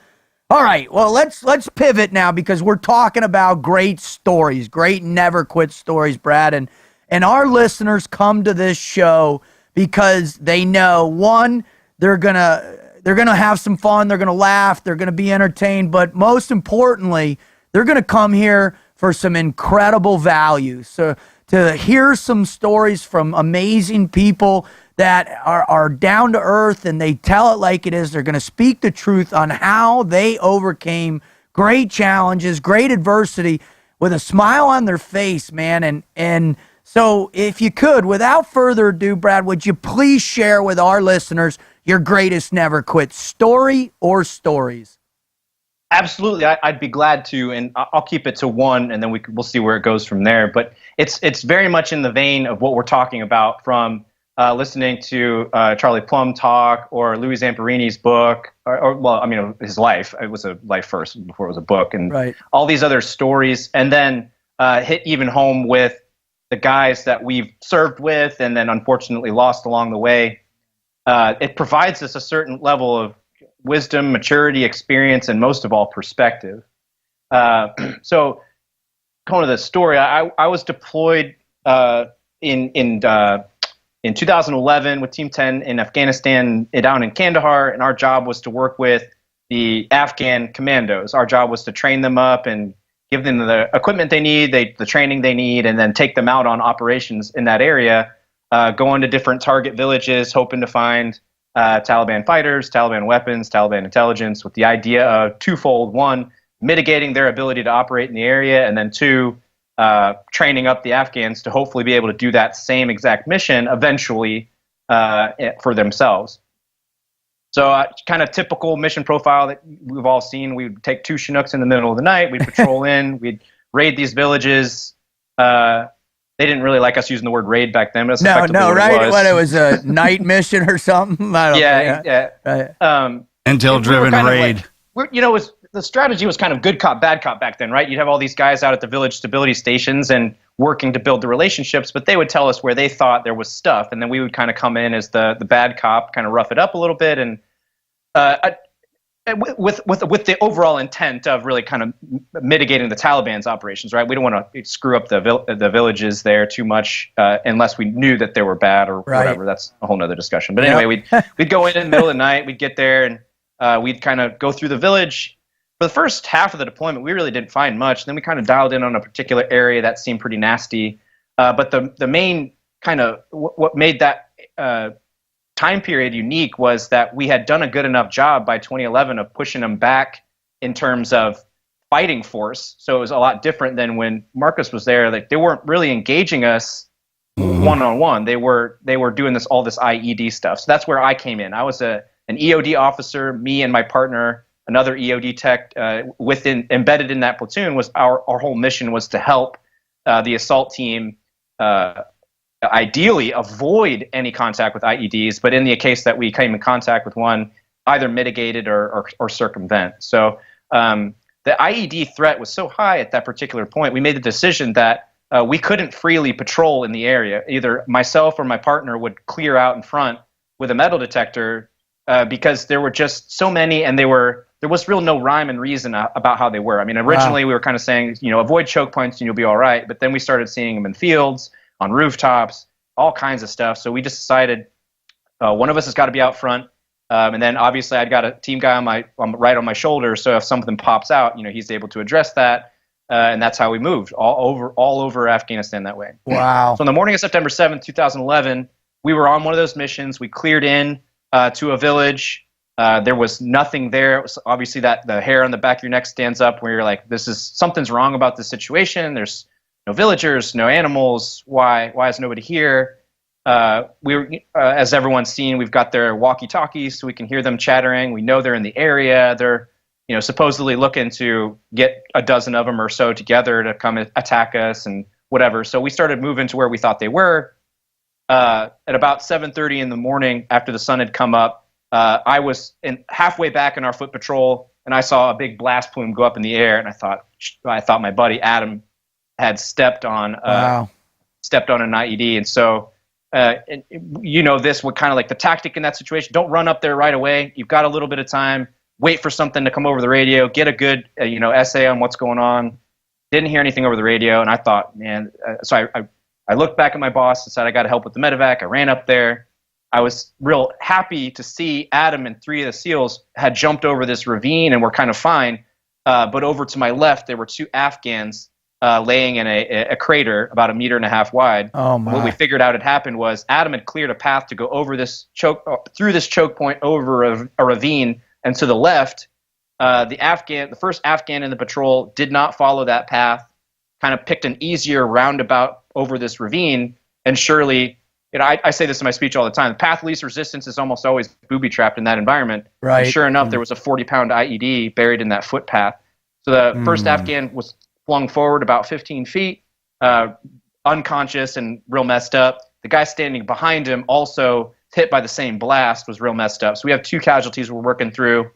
all right, well, let's pivot now because we're talking about great stories, great never quit stories, Brad, and our listeners come to this show because they know, one, they're gonna have some fun, they're gonna laugh, they're gonna be entertained, but most importantly, they're gonna come here for some incredible value. So to hear some stories from amazing people that are down to earth and they tell it like it is. They're going to speak the truth on how they overcame great challenges, great adversity with a smile on their face, man. And so if you could, without further ado, Brad, would you please share with our listeners your greatest never quit story or stories? Absolutely, I'd be glad to, and I'll keep it to one, and then we'll see where it goes from there. But it's very much in the vein of what we're talking about from listening to Charlie Plum talk or Louis Zamperini's book, or well, I mean his life. It was a life first before it was a book, and Right. all these other stories, and then hit even home with the guys that we've served with, and then unfortunately lost along the way. It provides us a certain level of wisdom, maturity, experience, and most of all, perspective. So, going to the story, I was deployed in 2011 with Team 10 in Afghanistan, down in Kandahar, and our job was to work with the Afghan commandos. Our job was to train them up and give them the equipment they need, the training they need, and then take them out on operations in that area, going to different target villages, hoping to find Taliban fighters, Taliban weapons, Taliban intelligence, with the idea of twofold: one, mitigating their ability to operate in the area, and then two, training up the Afghans to hopefully be able to do that same exact mission eventually for themselves. So kind of typical mission profile that we've all seen. We would take two Chinooks in the middle of the night. We'd patrol in. We'd raid these villages. They didn't really like us using the word raid back then. But that's effectively what right? It was. What, it was a night mission or something? I don't know. Yeah. Right. Intel-driven raid. The strategy was kind of good cop, bad cop back then, right? You'd have all these guys out at the village stability stations and working to build the relationships, but they would tell us where they thought there was stuff, and then we would kind of come in as the bad cop, kind of rough it up a little bit, and with the overall intent of really kind of mitigating the Taliban's operations, right? We don't want to screw up the villages there too much unless we knew that they were bad or whatever. That's a whole nother discussion. But anyway, we'd go in the middle of the night, we'd get there, and we'd kind of go through the village. For the first half of the deployment, we really didn't find much. Then we kind of dialed in on a particular area that seemed pretty nasty. But the main kind of what made that time period unique was that we had done a good enough job by 2011 of pushing them back in terms of fighting force. So it was a lot different than when Marcus was there. Like, they weren't really engaging us one-on-one. They were doing all this IED stuff. So that's where I came in. I was an EOD officer. Me and my partner, another EOD tech, embedded in that platoon, was our whole mission was to help the assault team ideally avoid any contact with IEDs, but in the case that we came in contact with one, either mitigate it or circumvent. So the IED threat was so high at that particular point, we made the decision that we couldn't freely patrol in the area. Either myself or my partner would clear out in front with a metal detector because there were just so many, and there was real no rhyme and reason about how they were. I mean, originally we were kind of saying, avoid choke points and you'll be all right. But then we started seeing them in fields, on rooftops, all kinds of stuff. So we just decided one of us has got to be out front. And then obviously I'd got a team guy right on my shoulder. So if something pops out, he's able to address that. And that's how we moved all over Afghanistan that way. Wow. So on the morning of September 7th, 2011, we were on one of those missions. We cleared in to a village. There was nothing there. It was obviously that the hair on the back of your neck stands up where you're like, something's wrong about this situation. There's no villagers, no animals. Why is nobody here? We were, as everyone's seen, we've got their walkie-talkies so we can hear them chattering. We know they're in the area. They're, supposedly looking to get a dozen of them or so together to come attack us and whatever. So we started moving to where we thought they were. At about 7:30 in the morning, after the sun had come up, I was halfway back in our foot patrol, and I saw a big blast plume go up in the air, and I thought my buddy Adam had stepped on an IED. And so what kind of like the tactic in that situation: don't run up there right away. You've got a little bit of time. Wait for something to come over the radio. Get a good essay on what's going on. Didn't hear anything over the radio, and I thought, man. So I looked back at my boss and said, I got to help with the medevac. I ran up there. I was real happy to see Adam and three of the SEALs had jumped over this ravine and were kind of fine. But over to my left, there were two Afghans laying in a crater about 1.5 meters wide. Oh my. What we figured out had happened was Adam had cleared a path to go over through this choke point over a ravine, and to the left, the first Afghan in the patrol did not follow that path, kind of picked an easier roundabout over this ravine, and surely I say this in my speech all the time. The path of least resistance is almost always booby-trapped in that environment. Right. And sure enough, there was a 40-pound IED buried in that footpath. So the first Afghan was flung forward about 15 feet, unconscious and real messed up. The guy standing behind him, also hit by the same blast, was real messed up. So we have 2 casualties we're working through.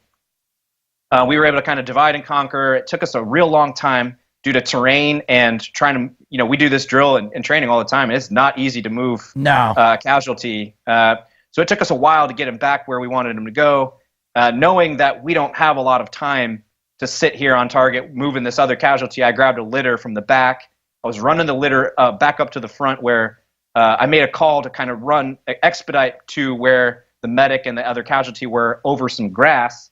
We were able to kind of divide and conquer. It took us a real long time due to terrain and trying to, we do this drill and training all the time. And it's not easy to move a casualty. So it took us a while to get him back where we wanted him to go, knowing that we don't have a lot of time to sit here on target moving this other casualty. I grabbed a litter from the back. I was running the litter back up to the front where I made a call to kind of expedite to where the medic and the other casualty were over some grass.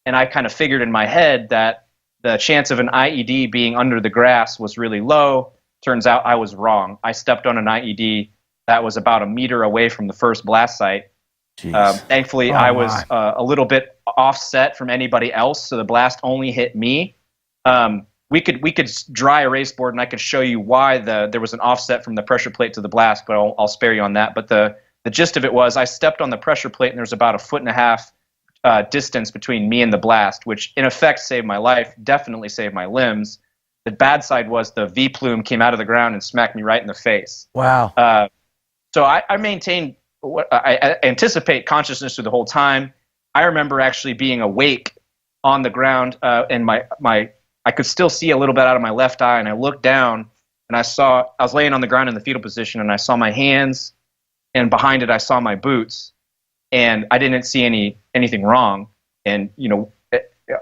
And I kind of figured in my head that the chance of an IED being under the grass was really low. Turns out I was wrong. I stepped on an IED that was about a meter away from the first blast site. Thankfully, I was a little bit offset from anybody else, so the blast only hit me. We could dry erase board, and I could show you why there was an offset from the pressure plate to the blast, but I'll spare you on that. But the gist of it was I stepped on the pressure plate, and there's about 1.5 feet distance between me and the blast, which in effect saved my life, definitely saved my limbs. The bad side was the V plume came out of the ground and smacked me right in the face. Wow. So I maintained I anticipate consciousness through the whole time. I remember actually being awake on the ground, and I could still see a little bit out of my left eye, and I looked down and I was laying on the ground in the fetal position, and I saw my hands, and behind it I saw my boots, and I didn't see anything wrong. And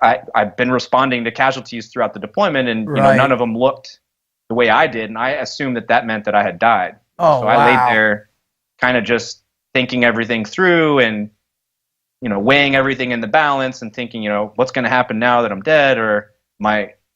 I've been responding to casualties throughout the deployment, and none of them looked the way I did, and I assumed that meant that I had died. Oh, so I laid there, kind of just thinking everything through, and weighing everything in the balance, and thinking, what's going to happen now that I'm dead, or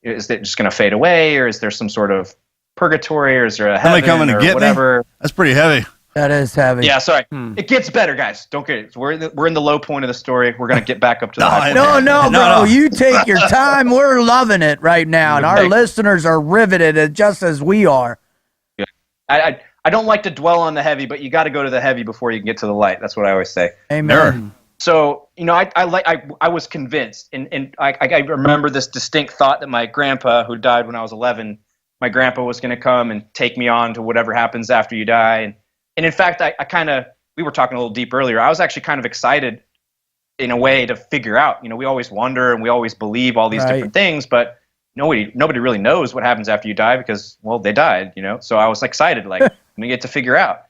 is it just going to fade away, or is there some sort of purgatory, or is there a heaven, coming to get whatever? Me? That's pretty heavy. That is heavy. Yeah, sorry. It gets better, guys. Don't get it. We're in the low point of the story. We're going to get back up to the high point. No, bro. You take your time. We're loving it right now, and our listeners are riveted just as we are. Yeah. I don't like to dwell on the heavy, but you got to go to the heavy before you can get to the light. That's what I always say. Amen. So, I was convinced, and I remember this distinct thought that my grandpa, who died when I was 11, my grandpa was going to come and take me on to whatever happens after you die. And in fact, we were talking a little deep earlier. I was actually kind of excited in a way to figure out, we always wonder and we always believe all these different things, but nobody really knows what happens after you die because, well, they died, So I was excited, like, I'm going to get to figure out.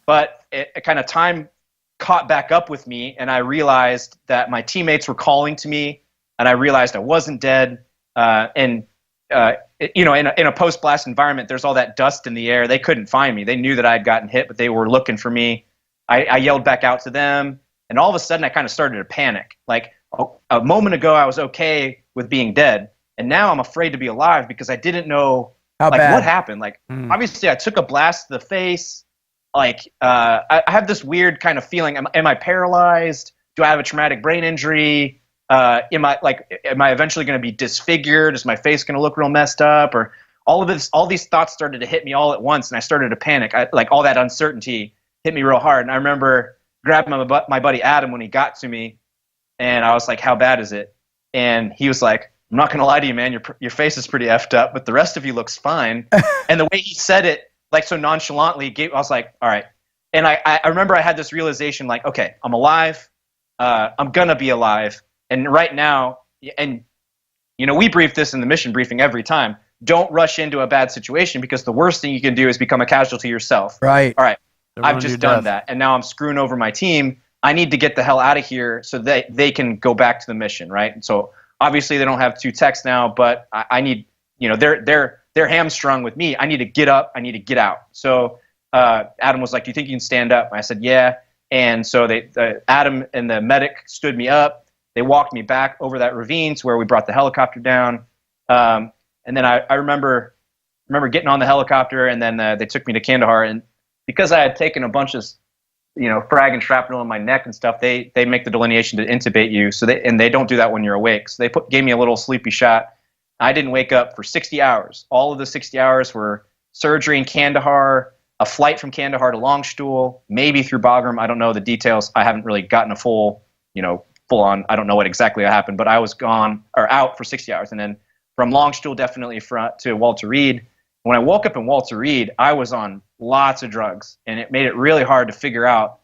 But it kind of time caught back up with me, and I realized that my teammates were calling to me, and I realized I wasn't dead. In a post-blast environment, there's all that dust in the air. They couldn't find me. They knew that I had gotten hit, but they were looking for me. I yelled back out to them, and all of a sudden I kind of started to panic. Like a moment ago, I was okay with being dead, and now I'm afraid to be alive because I didn't know what happened. Like obviously I took a blast to the face. Like I have this weird kind of feeling. Am I paralyzed? Do I have a traumatic brain injury? Am I eventually going to be disfigured? Is my face going to look real messed up? Or all these thoughts started to hit me all at once, and I started to panic. All that uncertainty hit me real hard. And I remember grabbing my buddy Adam when he got to me, and I was like, "How bad is it?" And he was like, "I'm not going to lie to you, man. Your face is pretty effed up, but the rest of you looks fine." And the way he said it, like so nonchalantly, I was like, "All right." And I remember I had this realization, like, okay, I'm alive. I'm gonna be alive. And right now, and we brief this in the mission briefing every time. Don't rush into a bad situation because the worst thing you can do is become a casualty yourself. Right. All right. I've just done that, and now I'm screwing over my team. I need to get the hell out of here so that they can go back to the mission, right? And so obviously they don't have 2 techs now, but I need, they're hamstrung with me. I need to get up. I need to get out. So Adam was like, "Do you think you can stand up?" I said, "Yeah." And so Adam and the medic stood me up. They walked me back over that ravine to where we brought the helicopter down. And then I remember getting on the helicopter, and then they took me to Kandahar. And because I had taken a bunch of, frag and shrapnel in my neck and stuff, they make the delineation to intubate you. So they don't do that when you're awake. So they gave me a little sleepy shot. I didn't wake up for 60 hours. All of the 60 hours were surgery in Kandahar, a flight from Kandahar to Longstool, maybe through Bagram. I don't know the details. I haven't really gotten a full on. I don't know what exactly happened, but I was out for 60 hours, and then from Longstool definitely to Walter Reed. When I woke up in Walter Reed, I was on lots of drugs, and it made it really hard to figure out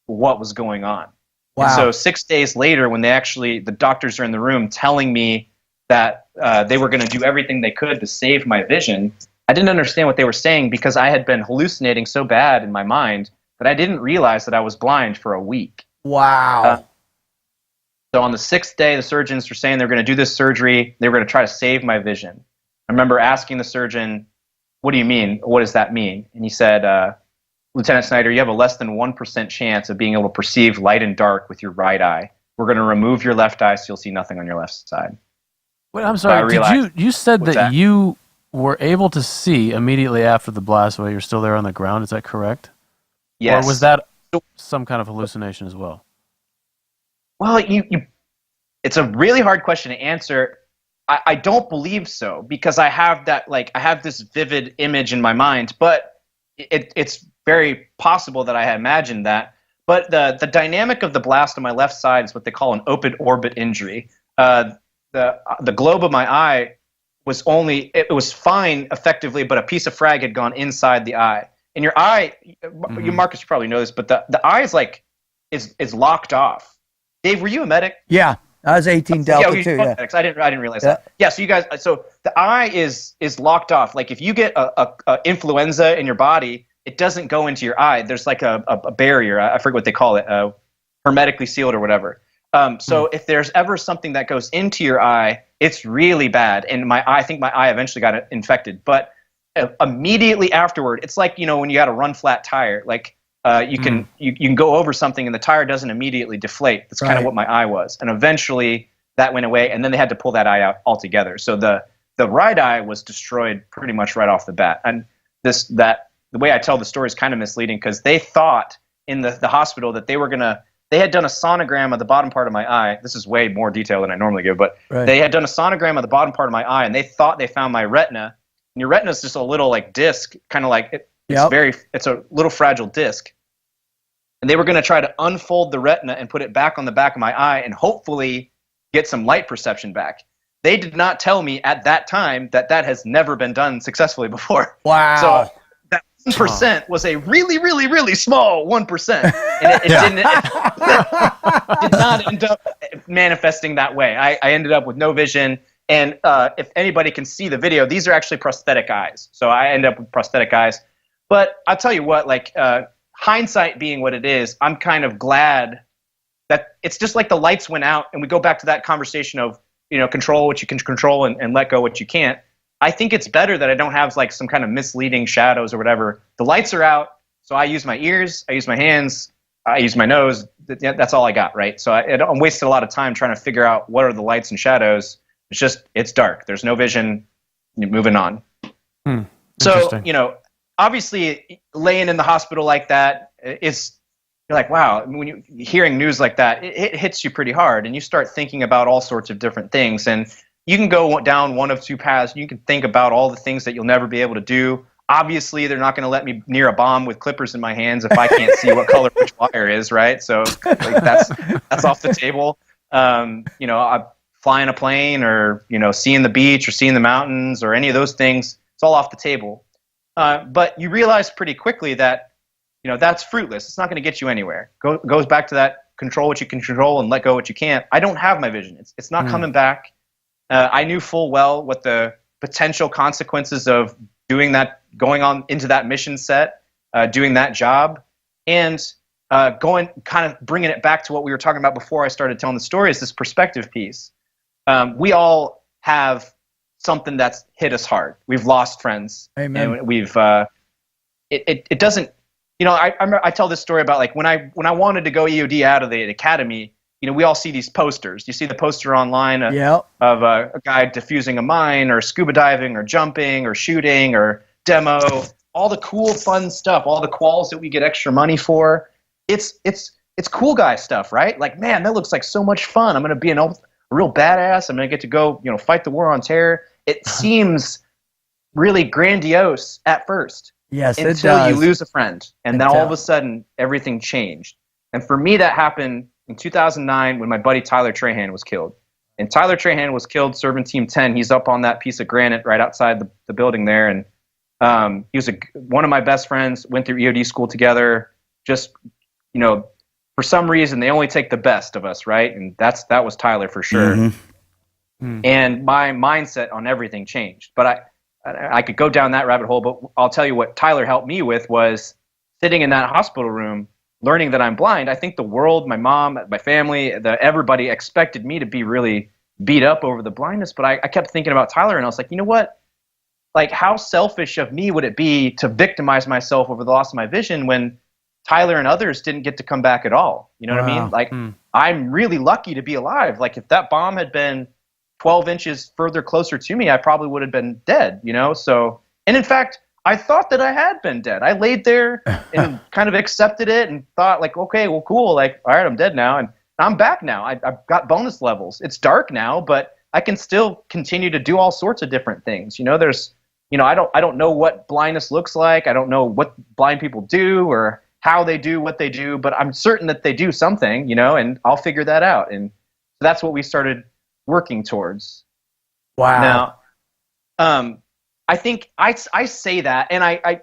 what was going on. Wow. And so 6 days later, when the doctors are in the room telling me that they were going to do everything they could to save my vision, I didn't understand what they were saying because I had been hallucinating so bad in my mind that I didn't realize that I was blind for a week. Wow. So on the 6th day, the surgeons were saying they were going to do this surgery. They were going to try to save my vision. I remember asking the surgeon, "What do you mean? What does that mean?" And he said, "Lieutenant Snyder, you have a less than 1% chance of being able to perceive light and dark with your right eye. We're going to remove your left eye so you'll see nothing on your left side." Wait, I'm sorry. You said that you were able to see immediately after the blast while you're still there on the ground. Is that correct? Yes. Or was that some kind of hallucination as well? Well, it's a really hard question to answer. I don't believe so because I have this vivid image in my mind, but it's very possible that I had imagined that. But the dynamic of the blast on my left side is what they call an open orbit injury. The globe of my eye was fine effectively, but a piece of frag had gone inside the eye. And your eye, you Marcus, you probably know this, but the eye is locked off. Dave, were you a medic? Yeah, I was 18 Delta too. Yeah, I didn't realize that. Yeah, so you guys, so the eye is locked off. Like if you get a influenza in your body, it doesn't go into your eye. There's like a barrier. I forget what they call it, hermetically sealed or whatever. So if there's ever something that goes into your eye, it's really bad. And I think my eye eventually got infected. But immediately afterward, it's like when you got a run flat tire, like. You can go over something and the tire doesn't immediately deflate. That's kind of what my eye was. And eventually that went away, and then they had to pull that eye out altogether. So the right eye was destroyed pretty much right off the bat. And the way I tell the story is kind of misleading because they thought in the hospital that they had done a sonogram of the bottom part of my eye. This is way more detail than I normally give, but they had done a sonogram of the bottom part of my eye, and they thought they found my retina. And your retina is just a little like disc, kind of like it's a little fragile disc. And they were going to try to unfold the retina and put it back on the back of my eye and hopefully get some light perception back. They did not tell me at that time that has never been done successfully before. Wow. So that 1% was a really, really, really small 1%. And it did not end up manifesting that way. I ended up with no vision. And if anybody can see the video, these are actually prosthetic eyes. So I ended up with prosthetic eyes. But I'll tell you what, hindsight being what it is, I'm kind of glad that it's just like the lights went out and we go back to that conversation of, control what you can control and let go what you can't. I think it's better that I don't have like some kind of misleading shadows or whatever. The lights are out, so I use my ears, I use my hands, I use my nose. That's all I got, right? So I wasted a lot of time trying to figure out what are the lights and shadows. It's dark. There's no vision. Moving on. So, obviously, laying in the hospital like that you're like, wow. When you're hearing news like that, it hits you pretty hard, and you start thinking about all sorts of different things. And you can go down one of two paths. You can think about all the things that you'll never be able to do. Obviously, they're not going to let me near a bomb with clippers in my hands if I can't see what color which wire is, right? So that's off the table. Flying a plane or seeing the beach or seeing the mountains or any of those things, it's all off the table. But you realize pretty quickly that, that's fruitless. It's not going to get you anywhere. Goes back to that control what you can control and let go what you can't. I don't have my vision. It's not coming back. I knew full well what the potential consequences of doing that, going on into that mission set, doing that job, and going kind of bringing it back to what we were talking about before I started telling the story is this perspective piece. We all have something that's hit us hard. We've lost friends. Amen. And we've it doesn't. I tell this story about like when I wanted to go EOD out of the academy. We all see these posters. You see the poster online of a guy defusing a mine or scuba diving or jumping or shooting or demo. All the cool, fun stuff. All the quals that we get extra money for. It's cool guy stuff, right? Like, man, that looks like so much fun. I'm going to be a real badass. I'm going to get to go, fight the war on terror. It seems really grandiose at first. Yes, it until does. you lose a friend. And then all of a sudden, everything changed. And for me, that happened in 2009 when my buddy Tyler Trahan was killed. And Tyler Trahan was killed serving Team 10. He's up on that piece of granite right outside the building there. And he was one of my best friends, went through EOD school together. Just, for some reason, they only take the best of us, right? And that was Tyler for sure. Mm-hmm. And my mindset on everything changed. But I could go down that rabbit hole, but I'll tell you what Tyler helped me with was sitting in that hospital room, learning that I'm blind. I think the world, my mom, my family, everybody expected me to be really beat up over the blindness. But I kept thinking about Tyler, and I was like, you know what? Like, how selfish of me would it be to victimize myself over the loss of my vision when Tyler and others didn't get to come back at all? You know what I mean? Like, I'm really lucky to be alive. Like, if that bomb had been 12 inches further closer to me, I probably would have been dead, So, and in fact, I thought that I had been dead. I laid there and kind of accepted it and thought like, okay, well, cool. Like, all right, I'm dead now. And I'm back now. I've got bonus levels. It's dark now, but I can still continue to do all sorts of different things. There's, I don't know what blindness looks like. I don't know what blind people do or how they do what they do, but I'm certain that they do something, and I'll figure that out. And so that's what we started working towards. Wow. Now, I think I say that, and I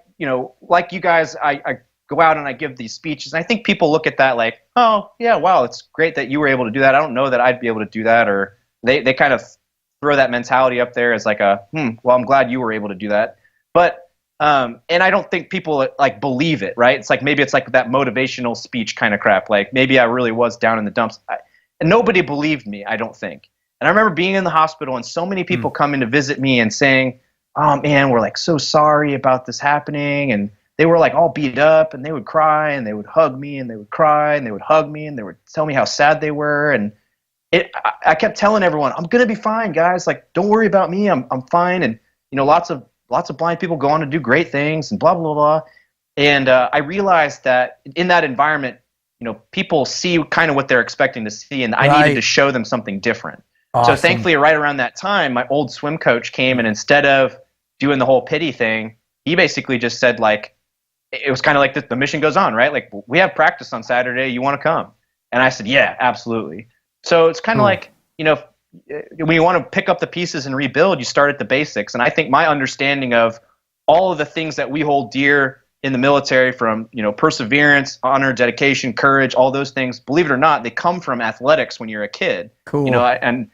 like you guys, I go out and I give these speeches, and I think people look at that like, oh yeah, wow, it's great that you were able to do that. I don't know that I'd be able to do that, or they kind of throw that mentality up there as like well, I'm glad you were able to do that. But and I don't think people like believe it, right? It's like maybe it's like that motivational speech kind of crap. Like maybe I really was down in the dumps, and nobody believed me, I don't think. And I remember being in the hospital and so many people coming to visit me and saying, oh man, we're like so sorry about this happening. And they were like all beat up, and they would cry and they would hug me and they would cry and they would hug me and they would tell me how sad they were. And I kept telling everyone, I'm going to be fine, guys. Like, don't worry about me. I'm fine. And, lots of blind people go on to do great things and blah, blah, blah. And I realized that in that environment, people see kind of what they're expecting to see, and I needed to show them something different. Awesome. So thankfully, right around that time, my old swim coach came, and instead of doing the whole pity thing, he basically just said, like, it was kind of like the mission goes on, right? Like, we have practice on Saturday. You want to come? And I said, yeah, absolutely. So it's kind of like, when you want to pick up the pieces and rebuild, you start at the basics. And I think my understanding of all of the things that we hold dear in the military, from perseverance, honor, dedication, courage, all those things, believe it or not, they come from athletics when you're a kid. Cool. And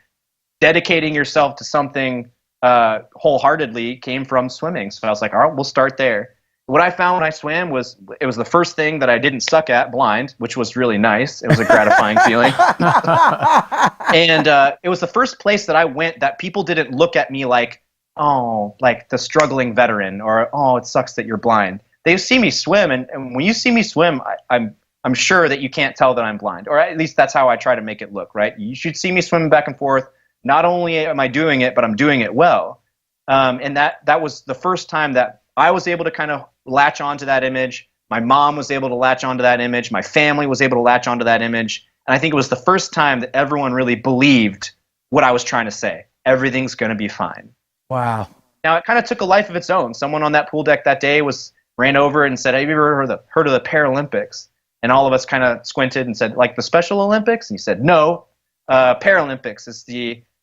dedicating yourself to something wholeheartedly came from swimming. So I was like, all right, we'll start there. What I found when I swam was the first thing that I didn't suck at, blind, which was really nice. It was a gratifying feeling. And it was the first place that I went that people didn't look at me like, oh, like the struggling veteran, or, oh, it sucks that you're blind. They see me swim, and when you see me swim, I'm sure that you can't tell that I'm blind, or at least that's how I try to make it look, right? You should see me swimming back and forth. Not only am I doing it, but I'm doing it well. And that was the first time that I was able to kind of latch onto that image. My mom was able to latch onto that image. My family was able to latch onto that image. And I think it was the first time that everyone really believed what I was trying to say. Everything's going to be fine. Wow. Now, it kind of took a life of its own. Someone on that pool deck that day ran over and said, have you ever heard of the Paralympics? And all of us kind of squinted and said, like the Special Olympics? And he said, no, Paralympics is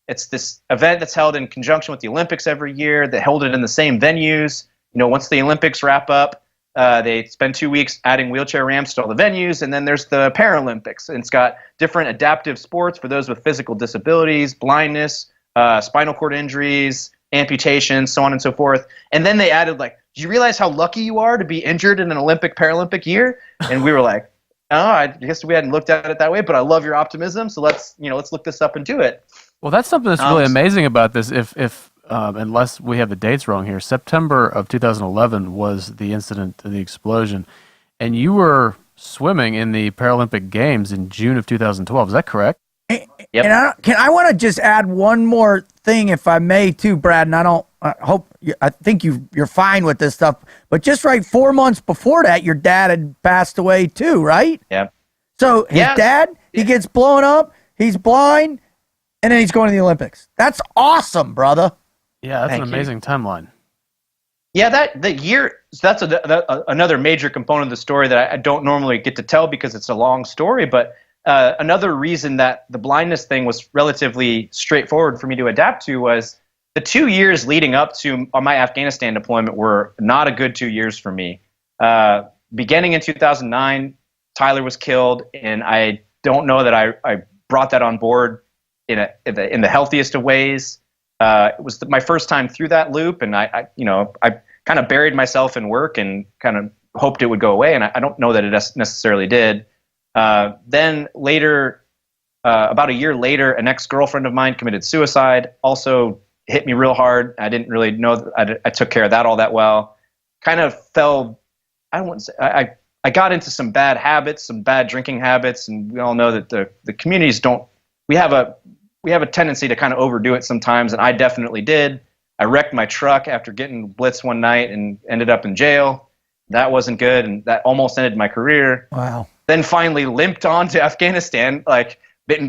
it's this event that's held in conjunction with the Olympics every year. They hold it in the same venues. Once the Olympics wrap up, they spend 2 weeks adding wheelchair ramps to all the venues, and then there's the Paralympics. And it's got different adaptive sports for those with physical disabilities, blindness, spinal cord injuries, amputations, so on and so forth. And then they added, like, do you realize how lucky you are to be injured in an Paralympic year? And we were like, oh, I guess we hadn't looked at it that way, but I love your optimism, so let's look this up and do it. Well, that's something that's really amazing about this. If unless we have the dates wrong here, September of 2011 was the incident, the explosion, and you were swimming in the Paralympic Games in June of 2012. Is that correct? Yep. And I want to just add one more thing, if I may, too, Brad. And I think you're fine with this stuff. But just 4 months before that, your dad had passed away too, right? Yeah. So his dad, he gets blown up. He's blind. And then he's going to the Olympics. That's awesome, brother. Yeah, that's an amazing timeline. Yeah, that's another major component of the story that I don't normally get to tell because it's a long story. But another reason that the blindness thing was relatively straightforward for me to adapt to was the 2 years leading up to my Afghanistan deployment were not a good 2 years for me. Beginning in 2009, Tyler was killed, and I don't know that I brought that on board in the healthiest of ways. It was my first time through that loop, and I kind of buried myself in work and kind of hoped it would go away, and I don't know that it necessarily did. Then later, about a year later, an ex-girlfriend of mine committed suicide, also hit me real hard. I didn't really know that I took care of that all that well. Kind of fell, I wouldn't say, I got into some bad habits, some bad drinking habits, and we all know that the communities we have a tendency to kind of overdo it sometimes, and I definitely did. I wrecked my truck after getting blitzed one night and ended up in jail. That wasn't good, and that almost ended my career. Wow. Then finally limped on to Afghanistan,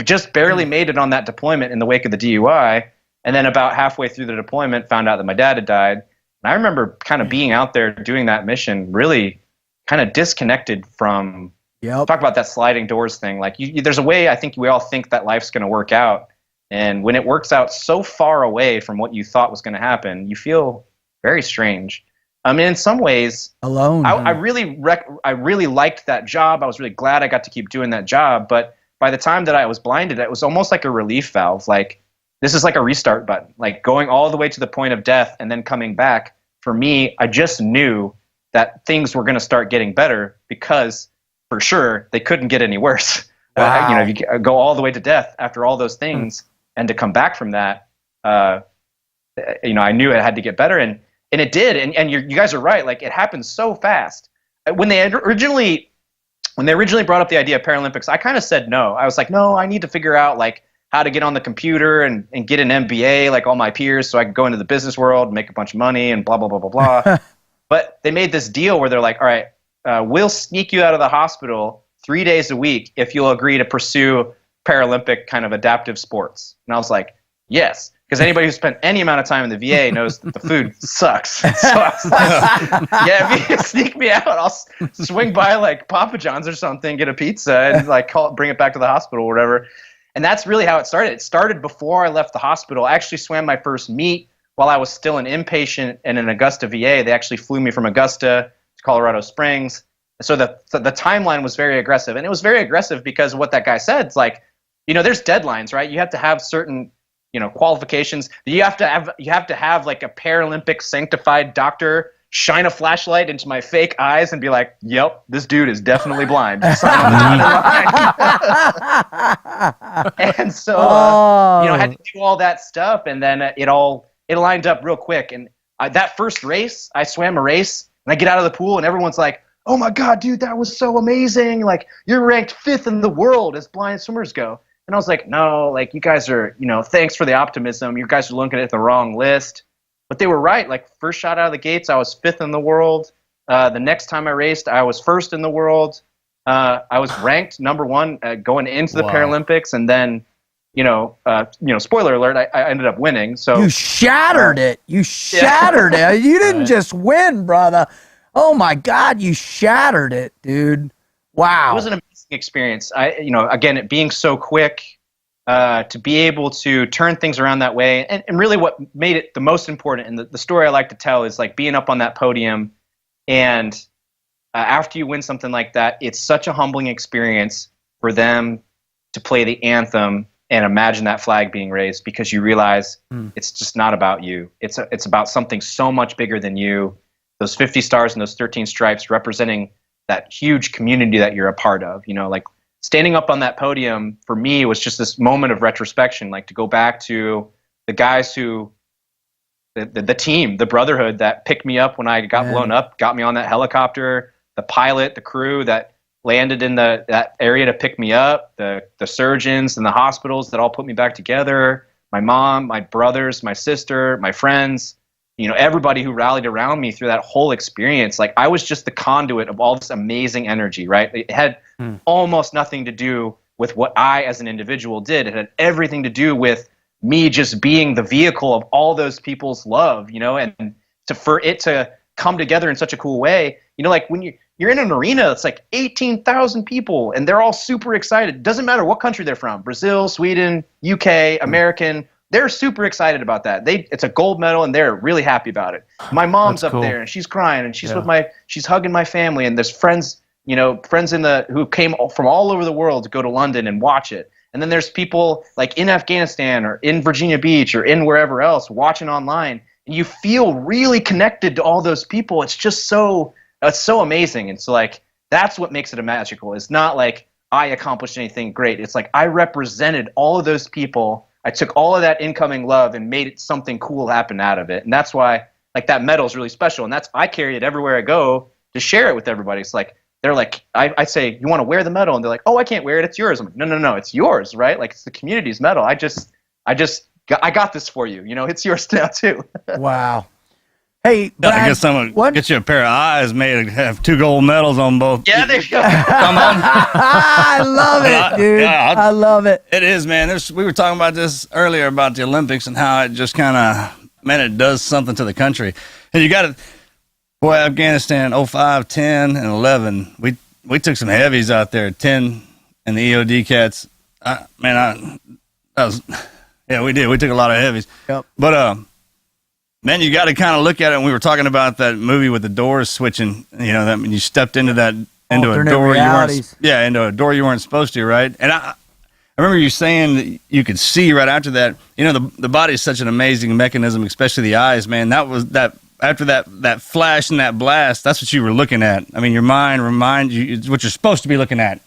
just barely made it on that deployment in the wake of the DUI, and then about halfway through the deployment found out that my dad had died. And I remember kind of being out there doing that mission, really kind of disconnected from, talk about that sliding doors thing. Like there's a way I think we all think that life's going to work out. And when it works out so far away from what you thought was going to happen, you feel very strange. I mean, in some ways, alone. I really liked that job. I was really glad I got to keep doing that job. But by the time that I was blinded, it was almost like a relief valve. Like this is like a restart button. Like going all the way to the point of death and then coming back. For me, I just knew that things were going to start getting better because, for sure, they couldn't get any worse. Wow. If you go all the way to death after all those things. And to come back from that, I knew it had to get better, and it did. And you guys are right; like it happened so fast. When they originally brought up the idea of Paralympics, I kind of said no. I was like, no, I need to figure out like how to get on the computer and get an MBA like all my peers, so I could go into the business world, make a bunch of money, and blah blah blah blah blah. But they made this deal where they're like, all right, we'll sneak you out of the hospital 3 days a week if you'll agree to pursue Paralympic kind of adaptive sports. And I was like, yes, because anybody who spent any amount of time in the VA knows that the food sucks. So I was like, yeah, if you sneak me out, I'll swing by like Papa John's or something, get a pizza, and like bring it back to the hospital or whatever. And that's really how it started. It started before I left the hospital. I actually swam my first meet while I was still an inpatient in an Augusta VA. They actually flew me from Augusta to Colorado Springs. So the timeline was very aggressive. And it was very aggressive because of what that guy said. It's like, there's deadlines, right? You have to have certain, qualifications. You have to have like a Paralympic sanctified doctor shine a flashlight into my fake eyes and be like, "Yep, this dude is definitely blind." Sign on the dotted line. And so, I had to do all that stuff, and then it lined up real quick. And that first race, I swam a race, and I get out of the pool, and everyone's like, "Oh my God, dude, that was so amazing! Like, you're ranked 5th in the world as blind swimmers go." And I was like, no, like you guys are, thanks for the optimism. You guys are looking at the wrong list. But they were right. Like first shot out of the gates, I was 5th in the world. The next time I raced, I was 1st in the world. I was ranked number 1 going into the Paralympics. And then, spoiler alert, I ended up winning. So you shattered it. You shattered it. You didn't just win, brother. Oh my God, you shattered it, dude. Wow. It was an amazing experience. Again, it being so quick, to be able to turn things around that way. And really what made it the most important, and the story I like to tell is like being up on that podium. And after you win something like that, it's such a humbling experience for them to play the anthem and imagine that flag being raised, because you realize it's just not about you. It's about something so much bigger than you. Those 50 stars and those 13 stripes representing that huge community that you're a part of. Like standing up on that podium for me was just this moment of retrospection, like to go back to the guys who, the team, the brotherhood that picked me up when I got blown up, got me on that helicopter, the pilot, the crew that landed in that area to pick me up, the surgeons and the hospitals that all put me back together, my mom, my brothers, my sister, my friends, everybody who rallied around me through that whole experience. Like I was just the conduit of all this amazing energy, right? It had almost nothing to do with what I as an individual did. It had everything to do with me just being the vehicle of all those people's love, and for it to come together in such a cool way. You know, like when you're in an arena, it's like 18,000 people and they're all super excited. Doesn't matter what country they're from, Brazil, Sweden, UK, American, they're super excited about that. It's a gold medal and they're really happy about it. My mom's up there and she's crying and she's she's hugging my family, and there's friends, you know, who came from all over the world to go to London and watch it. And then there's people like in Afghanistan or in Virginia Beach or in wherever else watching online. And you feel really connected to all those people. It's just it's so amazing. And so like, that's what makes it a magical. It's not like I accomplished anything great. It's like I represented all of those people. I took all of that incoming love and made it something cool happen out of it. And that's why like that medal is really special. And I carry it everywhere I go to share it with everybody. It's like, they're like, I say, you want to wear the medal? And they're like, oh, I can't wear it. It's yours. I'm like, no, it's yours, right? Like it's the community's medal. I got this for you. You know, it's yours now too. Wow. Hey, Brad, I guess someone get you a pair of eyes made to have 2 gold medals on both. Yeah, there you go. Come on. I love it, dude. I love it. It is, man. We were talking about this earlier about the Olympics and how it just kind of, man, it does something to the country. And you got to, boy, Afghanistan, 05, 10, and 11. We took some heavies out there, 10 and the EOD cats. We did. We took a lot of heavies. Yep. But, man, you got to kind of look at it. And we were talking about that movie with the doors switching, you know, that when you stepped into into a door into a door you weren't supposed to, right? And I remember you saying that you could see right after that. You know, the body is such an amazing mechanism, especially the eyes, man. After that flash and that blast, that's what you were looking at. I mean, your mind reminds you it's what you're supposed to be looking at.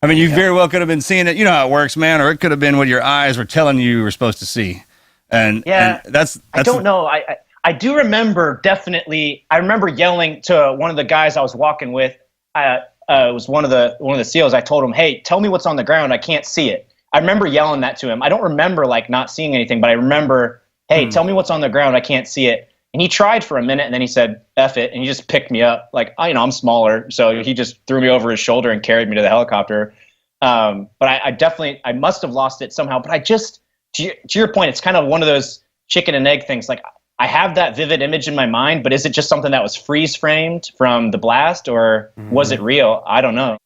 I mean, you very well could have been seeing it. You know how it works, man. Or it could have been what your eyes were telling you were supposed to see. And that's I don't know. I do remember definitely. I remember yelling to one of the guys I was walking with. It was one of the SEALs. I told him, "Hey, tell me what's on the ground. I can't see it." I remember yelling that to him. I don't remember like not seeing anything, but I remember, "Hey, tell me what's on the ground. I can't see it." And he tried for a minute, and then he said, "F it," and he just picked me up. Like, I'm smaller, so he just threw me over his shoulder and carried me to the helicopter. But I must have lost it somehow. But I just, to your point, it's kind of one of those chicken and egg things. Like, I have that vivid image in my mind, but is it just something that was freeze framed from the blast, or was it real? I don't know.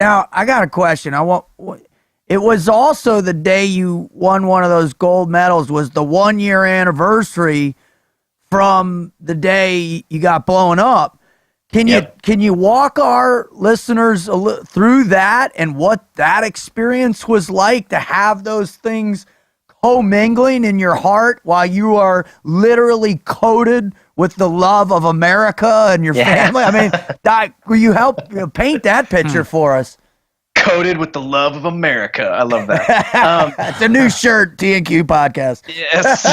Now, I got a question. It was also the day you won one of those gold medals was the 1-year anniversary from the day you got blown up. Can you walk our listeners through that and what that experience was like to have those things commingling in your heart while you are literally coated with the love of America and your family? I mean, will you help paint that picture for us? Coated with the love of America. I love that. It's a new shirt, TNQ podcast. Yes.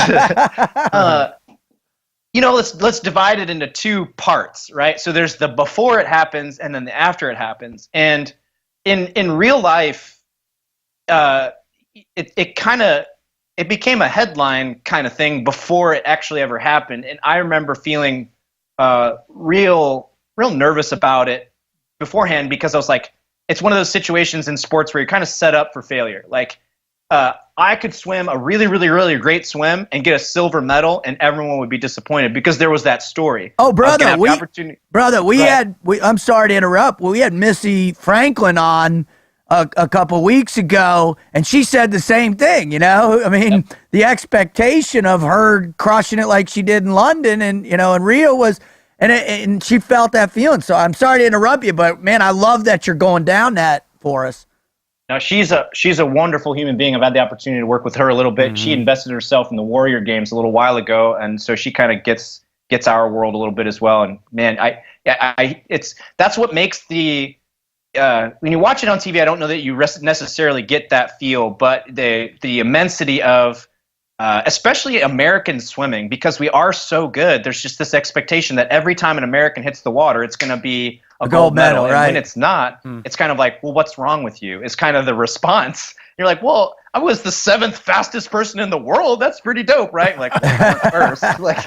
You know, let's divide it into 2 parts, right? So there's the before it happens and then the after it happens. And in real life, it became a headline kind of thing before it actually ever happened. And I remember feeling real nervous about it beforehand, because I was like, it's one of those situations in sports where you're kind of set up for failure. Like, I could swim a really, really, really great swim and get a silver medal, and everyone would be disappointed because there was that story. Oh, brother, I'm sorry to interrupt. We had Missy Franklin on a couple weeks ago, and she said the same thing. You know, I mean, the expectation of her crushing it like she did in London and in Rio was, and she felt that feeling. So I'm sorry to interrupt you, but man, I love that you're going down that for us. Now, she's a wonderful human being. I've had the opportunity to work with her a little bit. Mm-hmm. She invested herself in the Warrior Games a little while ago, and so she kind of gets our world a little bit as well. And man, that's what makes the when you watch it on TV, I don't know that you necessarily get that feel, but the immensity of especially American swimming, because we are so good. There's just this expectation that every time an American hits the water, it's going to be a gold medal, right? And when it's not, it's kind of like, well, what's wrong with you? It's kind of the response. You're like, well, I was the 7th fastest person in the world. That's pretty dope, right? Like, first, like,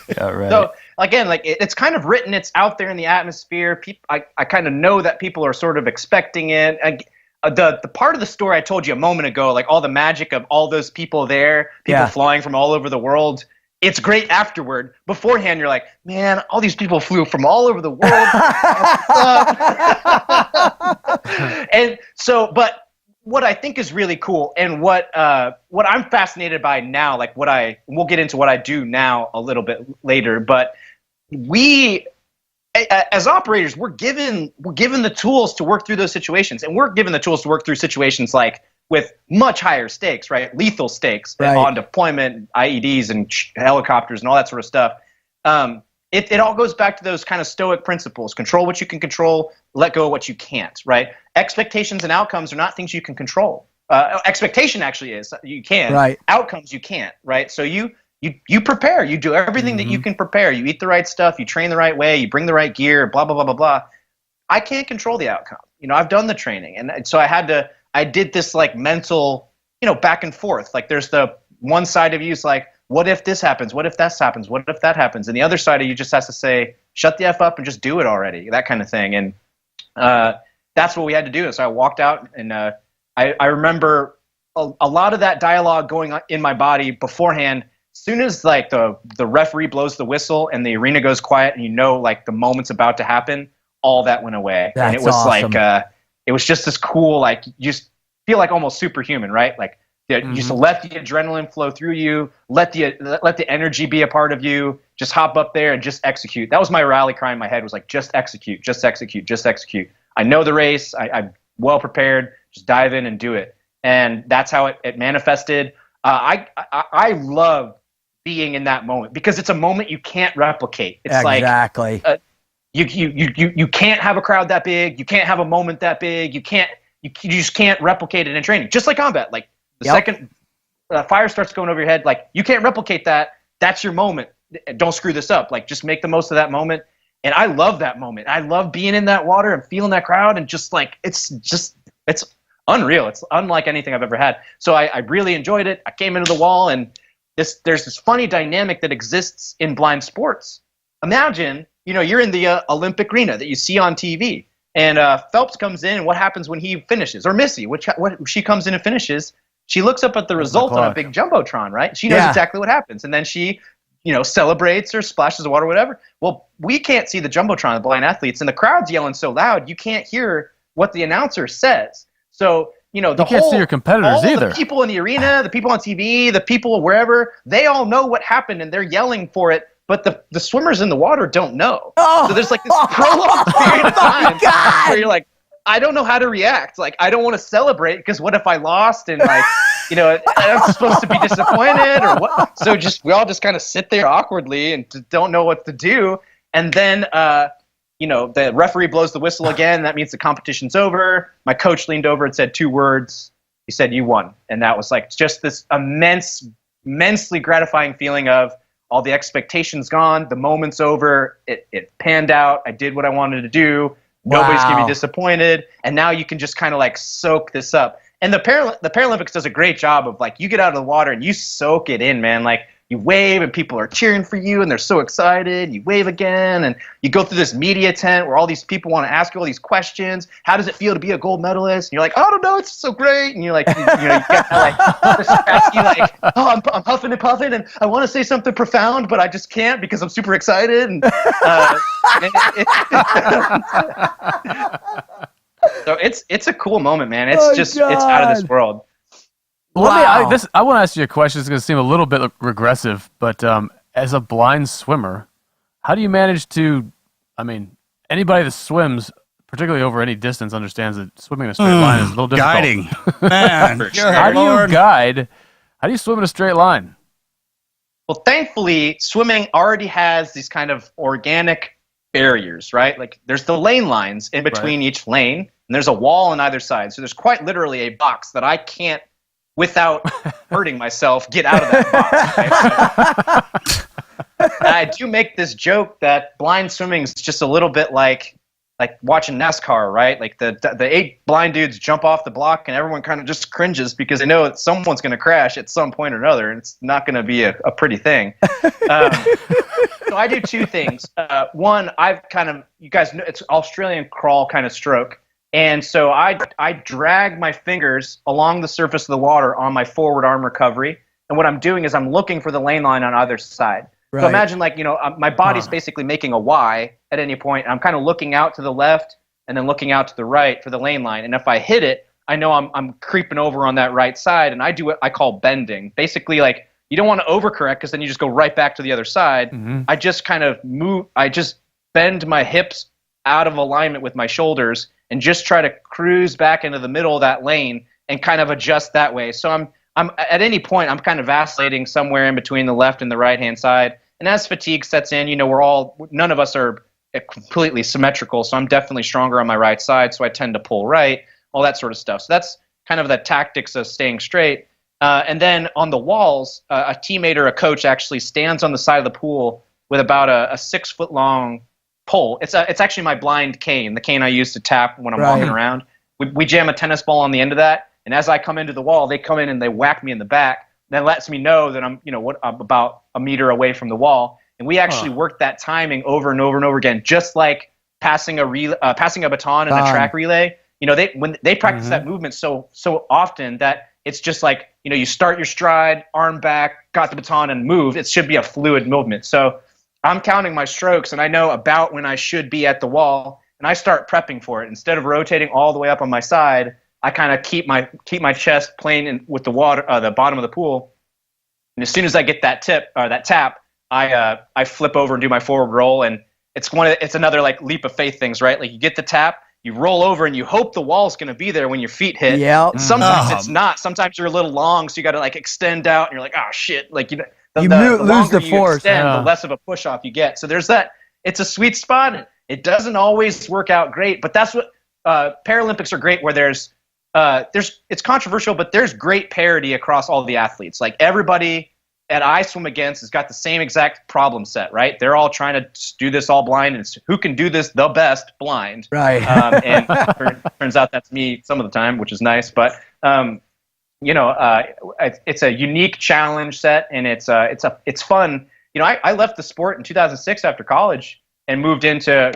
yeah, right. So again, like it's kind of written. It's out there in the atmosphere. I kind of know that people are sort of expecting it. The part of the story I told you a moment ago, like all the magic of all those people there, people flying from all over the world. it's great afterward. Beforehand, you're like, man, all these people flew from all over the world. And so, but what I think is really cool, and what I'm fascinated by now, like we'll get into what I do now a little bit later, but we, as operators, we're given the tools to work through those situations, and we're given the tools to work through situations like with much higher stakes, right? Lethal stakes on deployment, IEDs and helicopters and all that sort of stuff. It all goes back to those kind of stoic principles: control what you can control, let go of what you can't, right? Expectations and outcomes are not things you can control. Expectation actually is, you can. Right. Outcomes you can't, right? So you prepare, you do everything that you can prepare. You eat the right stuff, you train the right way, you bring the right gear, blah, blah, blah, blah, blah. I can't control the outcome. I've done the training. And so I did this like mental, back and forth. Like there's the one side of you is like, what if this happens? What if that happens? What if that happens? And the other side of you just has to say, shut the F up and just do it already, that kind of thing. And that's what we had to do. So I walked out, and I remember a lot of that dialogue going on in my body beforehand. As soon as like the referee blows the whistle and the arena goes quiet and like the moment's about to happen, all that went away. That's and it was awesome. like it was just this cool, like you just feel like almost superhuman, right? Like you just let the adrenaline flow through you, let the energy be a part of you, just hop up there and just execute. That was my rally cry in my head, was like, just execute, just execute, just execute. I know the race, I'm well prepared, just dive in and do it. And that's how it manifested. I love being in that moment because it's a moment you can't replicate. It's exactly. Like you can't have a crowd that big, you can't have a moment that big, you just can't replicate it in training. Just like combat, like the second fire starts going over your head, like you can't replicate that. That's your moment. Don't screw this up. Like just make the most of that moment. And I love that moment. I love being in that water and feeling that crowd, and just like it's unreal. It's unlike anything I've ever had. So I really enjoyed it. I came into the wall, and there's this funny dynamic that exists in blind sports. Imagine, you're in the Olympic arena that you see on TV, and Phelps comes in, and what happens when he finishes? Or Missy, she comes in and finishes. She looks up at the result on a big jumbotron, right? She knows exactly what happens, and then she celebrates or splashes the water, whatever. Well, we can't see the jumbotron, the blind athletes, and the crowd's yelling so loud, you can't hear what the announcer says. So, you can't see your competitors either. The people in the arena, the people on TV, the people wherever, they all know what happened and they're yelling for it, but the swimmers in the water don't know. So there's like this prolonged period of time where you're like, I don't know how to react. Like, I don't want to celebrate because what if I lost and like, I'm supposed to be disappointed or what? So we all just kind of sit there awkwardly and don't know what to do. And then, the referee blows the whistle again. That means the competition's over. My coach leaned over and said 2 words. He said, "You won." And that was like just this immensely gratifying feeling of all the expectations gone. The moment's over. It panned out. I did what I wanted to do. Nobody's going to be disappointed. And now you can just kind of like soak this up. And the Paralympics does a great job of like, you get out of the water and you soak it in, man. Like you wave and people are cheering for you and they're so excited. You wave again and you go through this media tent where all these people want to ask you all these questions. How does it feel to be a gold medalist? And you're like, I don't know, it's so great. And you're like, you get like, oh, I'm huffing and puffing and I want to say something profound, but I just can't because I'm super excited. And, so it's a cool moment, man. It's it's out of this world. Wow. I want to ask you a question. It's going to seem a little bit regressive, but as a blind swimmer, how do you manage to? I mean, anybody that swims, particularly over any distance, understands that swimming in a straight line is a little difficult. Guiding, man. How do you guide? How do you swim in a straight line? Well, thankfully, swimming already has these kind of organic barriers, right? Like there's the lane lines in between each lane, and there's a wall on either side. So there's quite literally a box that I can't, without hurting myself, get out of that box. Right? So, I do make this joke that blind swimming is just a little bit like watching NASCAR, right? Like the 8 blind dudes jump off the block and everyone kind of just cringes because they know that someone's going to crash at some point or another, and it's not going to be a pretty thing. So I do 2 things. One, you guys know, it's Australian crawl kind of stroke. And so I drag my fingers along the surface of the water on my forward arm recovery, And what I'm doing is I'm looking for the lane line on either side. Right. So imagine like, my body's basically making a Y at any point. And I'm kind of looking out to the left and then looking out to the right for the lane line. And if I hit it, I know I'm creeping over on that right side, and I do what I call bending. Basically, like, you don't want to overcorrect because then you just go right back to the other side. I just kind of I just bend my hips out of alignment with my shoulders and just try to cruise back into the middle of that lane and kind of adjust that way. So I'm at any point, I'm kind of vacillating somewhere in between the left and the right-hand side. And as fatigue sets in, none of us are completely symmetrical. So I'm definitely stronger on my right side. So I tend to pull right, all that sort of stuff. So that's kind of the tactics of staying straight. And then on the walls, a teammate or a coach actually stands on the side of the pool with about a 6-foot-long pole. It's actually my blind cane, the cane I use to tap when I'm walking around. We jam a tennis ball on the end of that. And as I come into the wall, they come in and they whack me in the back. That lets me know that I'm about a meter away from the wall. And we actually work that timing over and over and over again, just like passing a baton in a track relay. They practice that movement so often that it's just like, you start your stride, arm back, got the baton, and move. It should be a fluid movement. So I'm counting my strokes, and I know about when I should be at the wall, and I start prepping for it. Instead of rotating all the way up on my side, I kind of keep my chest playing with the water, the bottom of the pool, and as soon as I get that tap, I flip over and do my forward roll, and it's another like leap of faith things, right? Like you get the tap, you roll over, and you hope the wall's going to be there when your feet hit. Yeah. Sometimes it's not. Sometimes you're a little long, so you got to like extend out, and you're like, oh shit, like you lose the force. Extend, the less of a push off you get. So there's that. It's a sweet spot. It doesn't always work out great, but that's what Paralympics are great. Where it's controversial, but there's great parity across all the athletes. Like everybody that I swim against has got the same exact problem set, right? They're all trying to do this all blind, and it's who can do this the best blind. Right. And turns out that's me some of the time, which is nice. But it's a unique challenge set, and it's fun. I left the sport in 2006 after college and moved into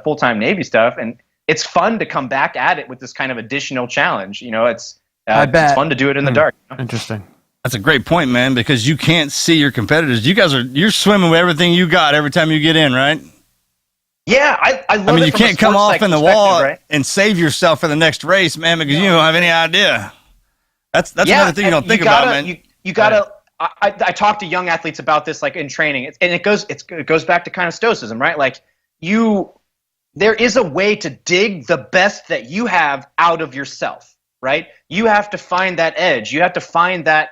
full-time Navy stuff, and it's fun to come back at it with this kind of additional challenge. It's fun to do it in the dark. Interesting. That's a great point, man, because you can't see your competitors. You're swimming with everything you got every time you get in, right? Yeah, I love it. You can't come off in the wall right? and save yourself for the next race, man, because you don't have any idea. That's another thing you don't think about, man. You gotta. I talk to young athletes about this, like in training, and it goes back to kind of stoicism, right? Like there is a way to dig the best that you have out of yourself, right? You have to find that edge. You have to find that.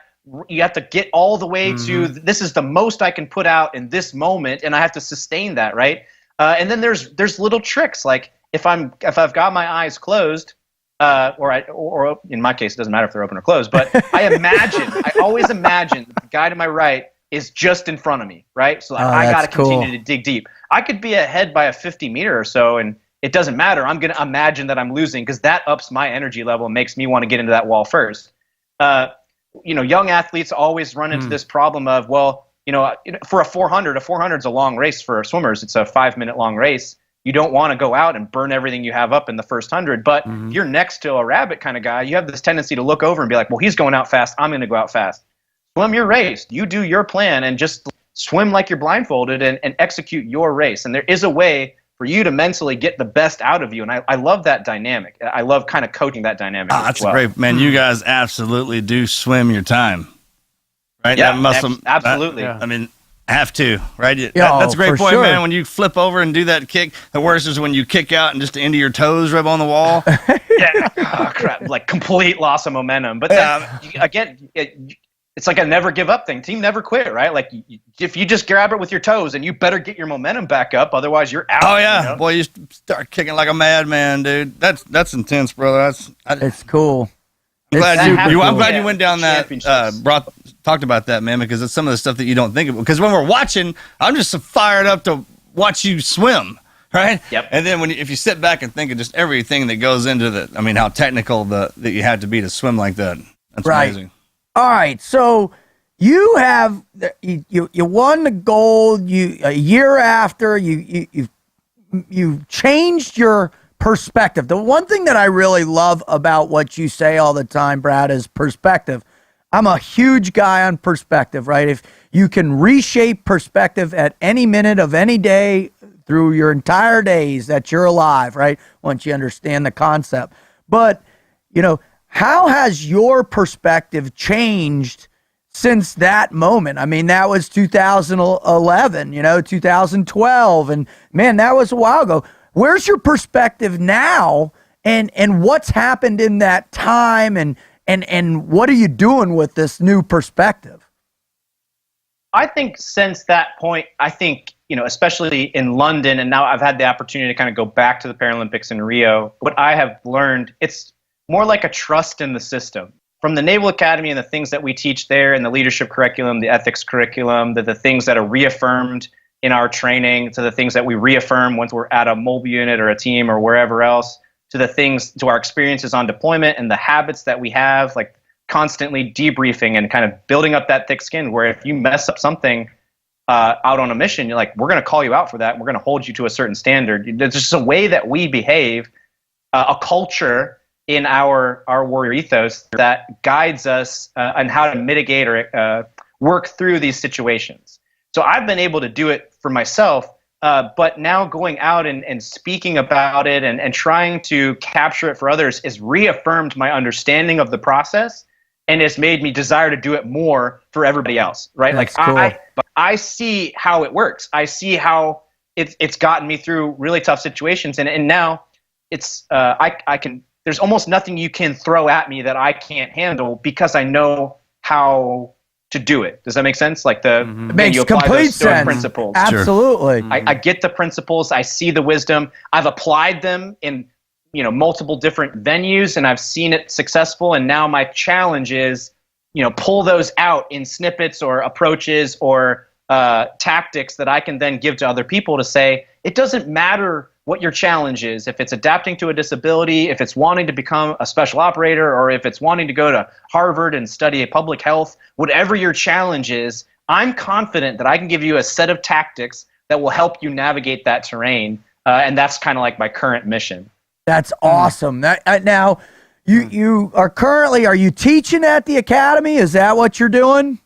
You have to get all the way to this is the most I can put out in this moment, and I have to sustain that, right? And then there's little tricks, like if I've got my eyes closed, or in my case it doesn't matter if they're open or closed, but I always imagine that the guy to my right is just in front of me, right? So I got to continue to dig deep. I could be ahead by a 50 meter or so, and it doesn't matter. I'm going to imagine that I'm losing because that ups my energy level and makes me want to get into that wall first. Young athletes always run into this problem of, for a 400 is a long race for swimmers. It's a 5-minute long race. You don't want to go out and burn everything you have up in the first 100, but if you're next to a rabbit kind of guy, you have this tendency to look over and be like, well, he's going out fast, I'm going to go out fast. Swim your race. You do your plan and just swim like you're blindfolded and execute your race. And there is a way for you to mentally get the best out of you. And I love that dynamic. I love kind of coaching that dynamic. That's great, man. You guys absolutely do swim your time, right? Yeah, absolutely. Have to, right? Yeah, that's a great point, sure. man. When you flip over and do that kick, the worst is when you kick out and just the end of your toes rub on the wall. Yeah, oh, crap, like complete loss of momentum. But then, again, it's like a never give up thing. Team never quit, right? Like if you just grab it with your toes, and you better get your momentum back up, otherwise you're out. Oh yeah, boy, you start kicking like a madman, dude. That's intense, brother. It's cool. I'm glad you went down that, talked about that, man, because it's some of the stuff that you don't think of. Because when we're watching, I'm just so fired up to watch you swim, right? Yep. And then if you sit back and think of just everything that goes into how technical that you had to be to swim like that. That's amazing. All right, so you have you won the gold. A year after you changed your perspective. The one thing that I really love about what you say all the time, Brad, is perspective. I'm a huge guy on perspective, right? If you can reshape perspective at any minute of any day through your entire days that you're alive, right? Once you understand the concept. But, how has your perspective changed since that moment? I mean, that was 2011, 2012, and man, that was a while ago. Where's your perspective now, and what's happened in that time, and what are you doing with this new perspective? I think since that point, especially in London, and now I've had the opportunity to kind of go back to the Paralympics in Rio, what I have learned, it's more like a trust in the system. From the Naval Academy and the things that we teach there, and the leadership curriculum, the ethics curriculum, the things that are reaffirmed in our training, to the things that we reaffirm once we're at a mobile unit or a team or wherever else, to our experiences on deployment and the habits that we have, like constantly debriefing and kind of building up that thick skin, where if you mess up something out on a mission, you're like, we're going to call you out for that, and we're going to hold you to a certain standard. There's just a way that we behave, a culture in our warrior ethos that guides us on how to mitigate or work through these situations. So I've been able to do it for myself, but now going out and speaking about it and trying to capture it for others has reaffirmed my understanding of the process, and has made me desire to do it more for everybody else, right? That's like cool. I see how it works. I see how it's gotten me through really tough situations, and now it's I can. There's almost nothing you can throw at me that I can't handle, because I know how to do it. Does that make sense? Like It makes you apply complete those sense. principles. Absolutely. I get the principles. I see the wisdom. I've applied them in multiple different venues, and I've seen it successful. And now my challenge is, pull those out in snippets or approaches or tactics that I can then give to other people to say, it doesn't matter what your challenge is. If it's adapting to a disability, if it's wanting to become a special operator, or if it's wanting to go to Harvard and study public health, whatever your challenge is, I'm confident that I can give you a set of tactics that will help you navigate that terrain. And that's kind of like my current mission. That's awesome. Now, you are you teaching at the academy? Is that what you're doing?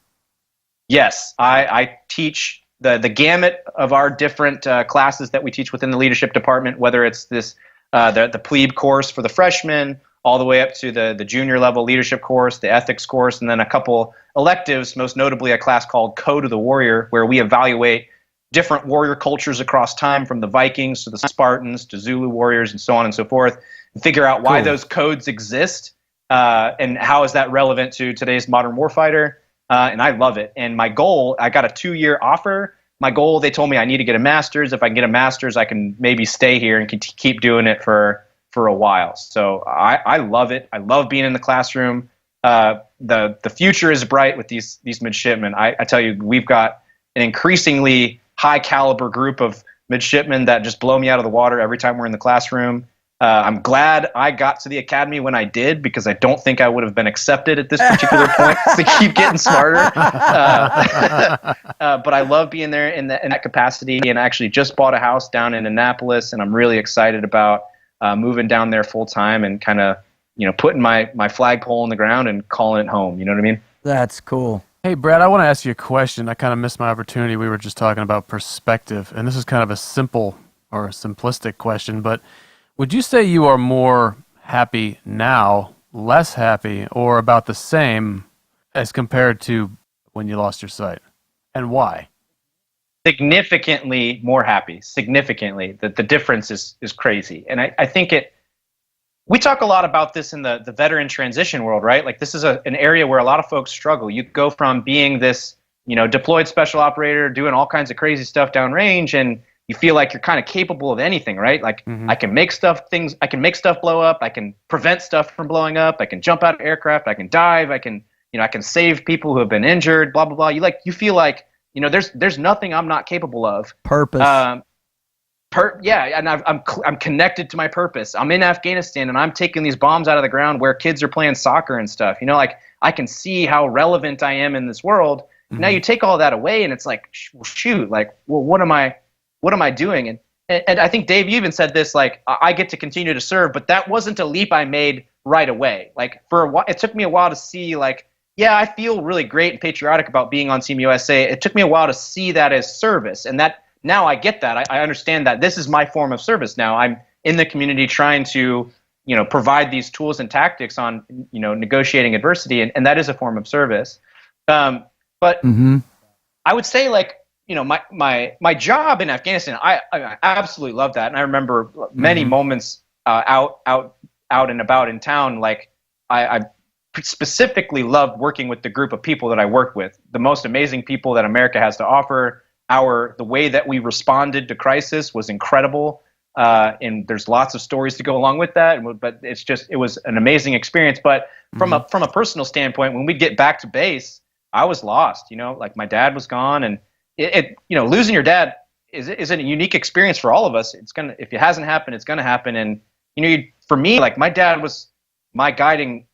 Yes, I teach the gamut of our different classes that we teach within the leadership department, whether it's this the plebe course for the freshmen, all the way up to the junior level leadership course, the ethics course, and then a couple electives, most notably a class called Code of the Warrior, where we evaluate different warrior cultures across time, from the Vikings to the Spartans to Zulu warriors and so on and so forth, and figure out why those codes exist and how is that relevant to today's modern warfighter. And I love it. And my goal, I got a 2-year offer. My goal, they told me I need to get a master's. If I can get a master's, I can maybe stay here and keep doing it for a while. So I love it. I love being in the classroom. The future is bright with these midshipmen. I tell you, we've got an increasingly high caliber group of midshipmen that just blow me out of the water every time we're in the classroom. I'm glad I got to the academy when I did, because I don't think I would have been accepted at this particular point to keep getting smarter. But I love being there in that capacity, and I actually just bought a house down in Annapolis, and I'm really excited about moving down there full time and kind of putting my flagpole in the ground and calling it home. You know what I mean? That's cool. Hey, Brad, I want to ask you a question. I kind of missed my opportunity. We were just talking about perspective, and this is kind of a simple or a simplistic question, but would you say you are more happy now, less happy, or about the same as compared to when you lost your sight? And why? Significantly more happy. Significantly. The difference is crazy. And I think we talk a lot about this in the veteran transition world, right? Like, this is an area where a lot of folks struggle. You go from being this, deployed special operator, doing all kinds of crazy stuff downrange, and you feel like you're kind of capable of anything, right? Like, I can make stuff blow up. I can prevent stuff from blowing up. I can jump out of aircraft. I can dive. I can save people who have been injured, blah, blah, blah. You feel like, there's nothing I'm not capable of. Purpose. And I'm connected to my purpose. I'm in Afghanistan, and I'm taking these bombs out of the ground where kids are playing soccer and stuff. I can see how relevant I am in this world. Now you take all that away, and it's like, shoot, what am I doing? And I think, Dave, you even said this, like, I get to continue to serve, but that wasn't a leap I made right away. Like, for a while, it took me a while to see, like, yeah, I feel really great and patriotic about being on Team USA. It took me a while to see that as service, and that now I get that. I understand that this is my form of service now. I'm in the community trying to, provide these tools and tactics on, negotiating adversity, and that is a form of service. But I would say, like, my job in Afghanistan, I absolutely love that, and I remember many moments out and about in town. Like, I specifically loved working with the group of people that I worked with, the most amazing people that America has to offer. The way that we responded to crisis was incredible, and there's lots of stories to go along with that. But it was an amazing experience. But from a personal standpoint, when we get back to base, I was lost. Like, my dad was gone, and losing your dad is a unique experience for all of us. If it hasn't happened, it's gonna happen. And for me, like, my dad was my guiding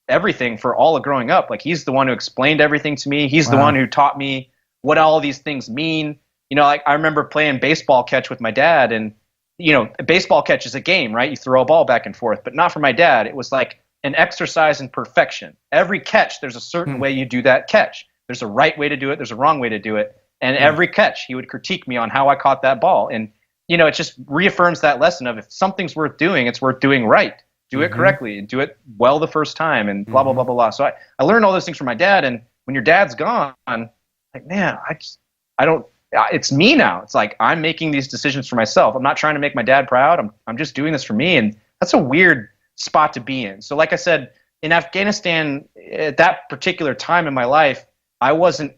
everything for all of growing up. Like, he's the one who explained everything to me. He's the one who taught me what all these things mean. Like, I remember playing baseball catch with my dad, and a baseball catch is a game, right? You throw a ball back and forth, but not for my dad. It was like an exercise in perfection. Every catch, there's a certain way you do that catch. There's a right way to do it. There's a wrong way to do it. And every catch, he would critique me on how I caught that ball. And, it just reaffirms that lesson of, if something's worth doing, it's worth doing right. Do it correctly and do it well the first time, and blah, blah, blah, blah, blah. So I learned all those things from my dad. And when your dad's gone, like, man, it's me now. It's like, I'm making these decisions for myself. I'm not trying to make my dad proud. I'm just doing this for me. And that's a weird spot to be in. So like I said, in Afghanistan, at that particular time in my life, I wasn't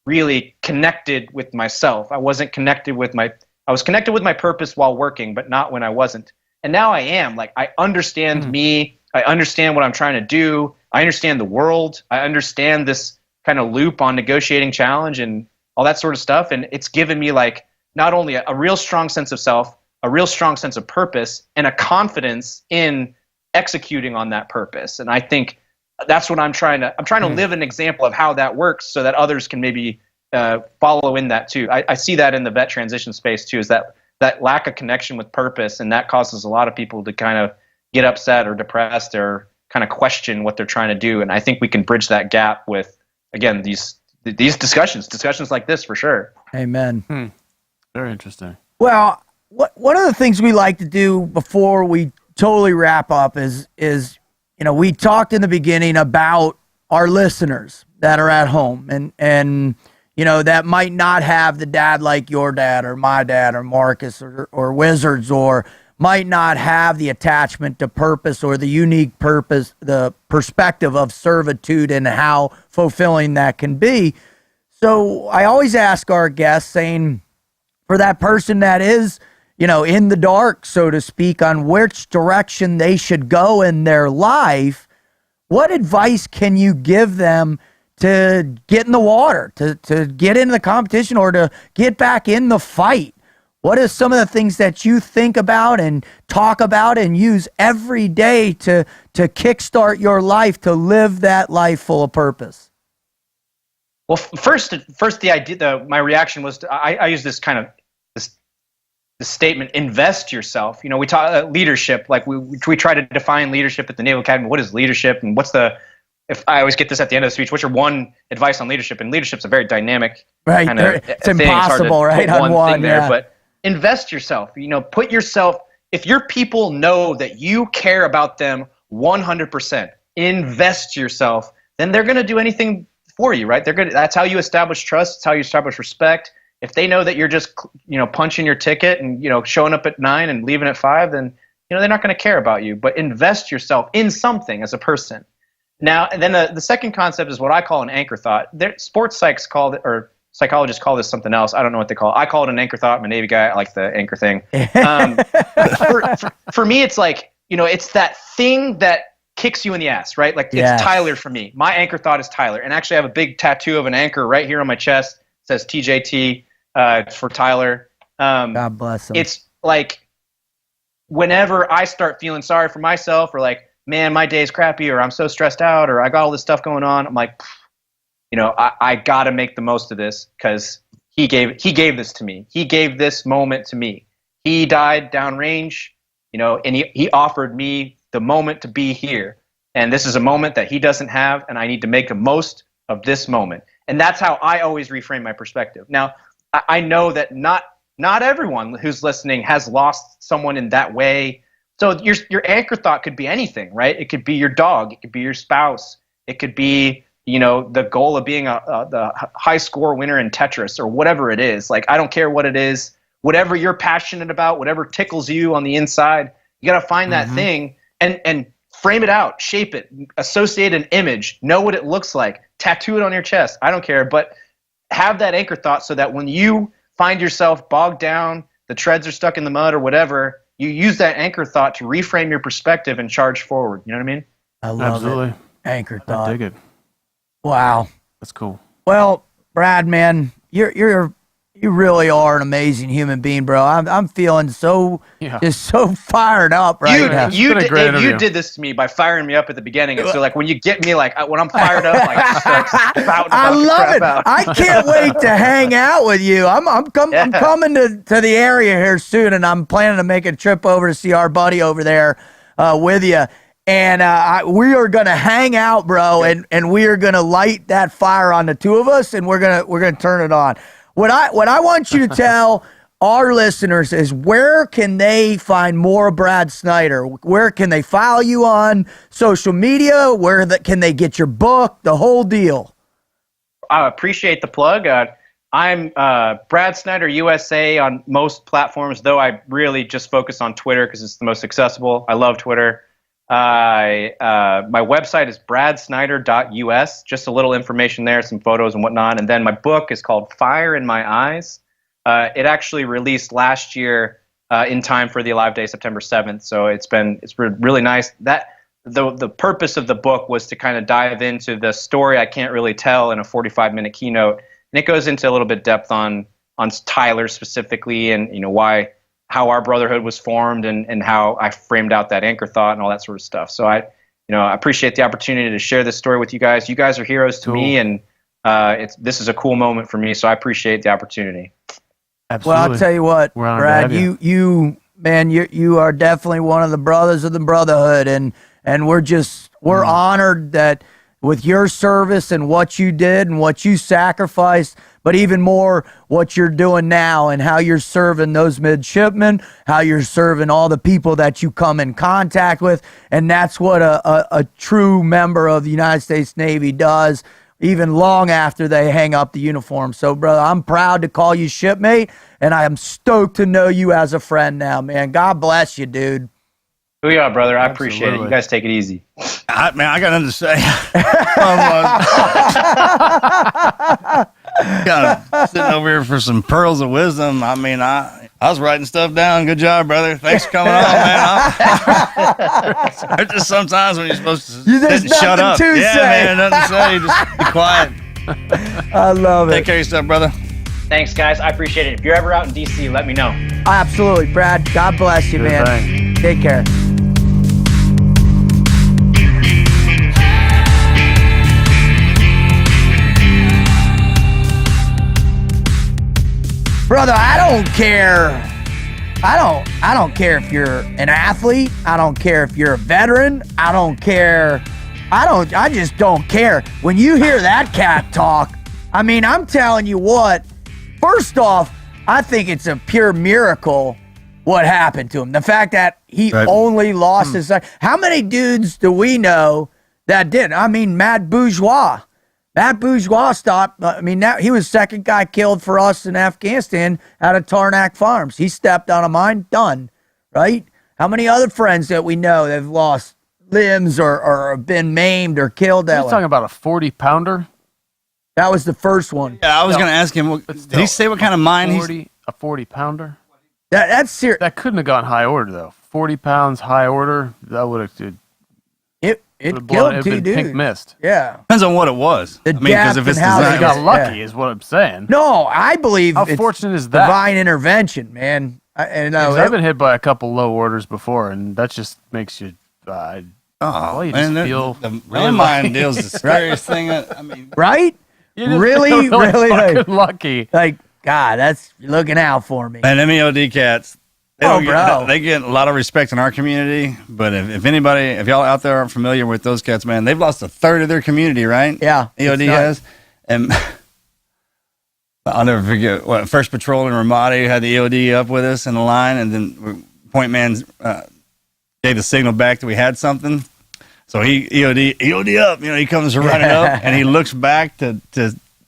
really connected with myself. I was connected with my purpose while working, but not when I wasn't. And now I am. Like, I understand me. I understand what I'm trying to do. I understand the world. I understand this kind of loop on negotiating challenge and all that sort of stuff. And it's given me, like, not only a real strong sense of self, a real strong sense of purpose, and a confidence in executing on that purpose. And I think that's what I'm trying to live an example of how that works, so that others can maybe follow in that too. I see that in the vet transition space too, is that lack of connection with purpose, and that causes a lot of people to kind of get upset or depressed or kind of question what they're trying to do. And I think we can bridge that gap with, again, these discussions like this, for sure. Amen. Very interesting. Well, one of the things we like to do before we totally wrap up is we talked in the beginning about our listeners that are at home, and that might not have the dad like your dad or my dad or Marcus or Wizards, or might not have the attachment to purpose or the unique purpose, the perspective of servitude and how fulfilling that can be. So I always ask our guests, saying, for that person that is, in the dark, so to speak, on which direction they should go in their life, what advice can you give them to get in the water, to get into the competition, or to get back in the fight? What are some of the things that you think about and talk about and use every day to kickstart your life, to live that life full of purpose? Well, first the idea, my reaction was I use this kind of the statement, invest yourself. We talk leadership, like we try to define leadership at the Naval Academy. What is leadership, and if I always get this at the end of the speech, what's your one advice on leadership? And leadership's a very dynamic kind of it's thing. impossible, it's hard to right? put On one thing there, yeah. But invest yourself. Put yourself. If your people know that you care about them 100%, invest yourself. Then they're going to do anything for you, right? That's how you establish trust. It's how you establish respect. If they know that you're just, punching your ticket and, showing up at 9 and leaving at 5, then, they're not going to care about you. But invest yourself in something as a person. Now, and then the second concept is what I call an anchor thought. Sports psychs call it, or psychologists call this something else. I don't know what they call it. I call it an anchor thought. I'm a Navy guy. I like the anchor thing. For me, it's like, it's that thing that kicks you in the ass, right? Like, Yes. It's Tyler for me. My anchor thought is Tyler. And actually, I have a big tattoo of an anchor right here on my chest. It says TJT. It's for Tyler. God bless him. It's like, whenever I start feeling sorry for myself, or like, man, my day's crappy, or I'm so stressed out, or I got all this stuff going on, I'm like, I got to make the most of this, because he gave this to me. He gave this moment to me. He died downrange, and he offered me the moment to be here. and this is a moment that he doesn't have, and I need to make the most of this moment. And that's how I always reframe my perspective. Now, I know that not everyone who's listening has lost someone in that way. So your anchor thought could be anything, right? It could be your dog, it could be your spouse, it could be, you know, the goal of being the high score winner in Tetris or whatever it is. Like, I don't care what it is, whatever you're passionate about, whatever tickles you on the inside, you got to find that thing and frame it out, shape it, associate an image, know what it looks like, tattoo it on your chest. I don't care, but have that anchor thought so that when you find yourself bogged down, the treads are stuck in the mud or whatever, you use that anchor thought to reframe your perspective and charge forward. You know what I mean? I love Absolutely. it. Anchor thought. I dig it. Wow. That's cool. Well, Brad, man, you really are an amazing human being, bro. I'm feeling just so fired up right now. You did this to me by firing me up at the beginning, and so like when you get me like when I'm fired up, like just start spouting I about the love crap it. out. I can't wait to hang out with you. I'm coming to the area here soon, and I'm planning to make a trip over to see our buddy over there with you. And we are gonna hang out, bro, and we are gonna light that fire on the two of us, and we're gonna turn it on. What I want you to tell our listeners is, where can they find more of Brad Snyder? Where can they follow you on social media? Can they get your book? The whole deal. I appreciate the plug. I'm Brad Snyder USA on most platforms, though I really just focus on Twitter because it's the most accessible. I love Twitter. My website is bradsnyder.us. Just a little information there, some photos and whatnot. And then my book is called Fire in My Eyes. It actually released last year in time for the Alive Day, September 7th. So it's really nice. That the purpose of the book was to kind of dive into the story I can't really tell in a 45-minute keynote, and it goes into a little bit depth on Tyler specifically, and how our brotherhood was formed, and how I framed out that anchor thought and all that sort of stuff. So I appreciate the opportunity to share this story with you guys. You guys are heroes to me, and this is a cool moment for me. So I appreciate the opportunity. Absolutely. Well, I'll tell you what, Brad, you are definitely one of the brothers of the brotherhood, and we're honored that with your service and what you did and what you sacrificed, but even more what you're doing now and how you're serving those midshipmen, how you're serving all the people that you come in contact with. And that's what a true member of the United States Navy does, even long after they hang up the uniform. So, brother, I'm proud to call you shipmate, and I am stoked to know you as a friend now, man. God bless you, dude. Who you are, brother. I appreciate it. You guys take it easy. I got nothing to say. Kind of sitting over here for some pearls of wisdom. I mean, I was writing stuff down. Good job, brother. Thanks for coming on, man. There's just sometimes when you're supposed to sit and shut up. Man, nothing to say. Just be quiet. I love it. Take care of yourself, brother. Thanks, guys. I appreciate it. If you're ever out in D.C., let me know. Absolutely, Brad. God bless you, man. Thing. Take care. Brother, I don't care. I don't care if you're an athlete. I don't care if you're a veteran. I don't care. I just don't care. When you hear that cat talk, I mean, I'm telling you what, first off, I think it's a pure miracle what happened to him. The fact that he only lost his sight. How many dudes do we know that did? I mean, Matt Bourgeois stopped. I mean, he was second guy killed for us in Afghanistan out of Tarnack Farms. He stepped on a mine, done, right? How many other friends that we know that have lost limbs or been maimed or killed that way? You're talking about a 40-pounder? That was the first one. Yeah, I was going to ask him, did he say what kind of mine a 40-pounder? That's serious. That couldn't have gone high order, though. 40 pounds high order, that would have... It killed two dudes. Pink mist. Yeah. Depends on what it was. The I mean, because if depth it's and how they They designed, got lucky, is what I'm saying. No, I believe How it's fortunate is that? divine intervention, man. I've been hit by a couple low orders before, and that just makes you... you just feel the really landmine lucky. deal's the scariest thing. I mean, right? You just Really, feel really fucking lucky. like, God, that's looking out for me. and them EOD cats, bro. They get a lot of respect in our community, but if y'all out there aren't familiar with those cats, man, they've lost a third of their community, right? Yeah. EOD has. And I'll never forget first patrol in Ramadi had the EOD up with us in the line, and then point man gave the signal back that we had something. So he EOD up, he comes running up and he looks back to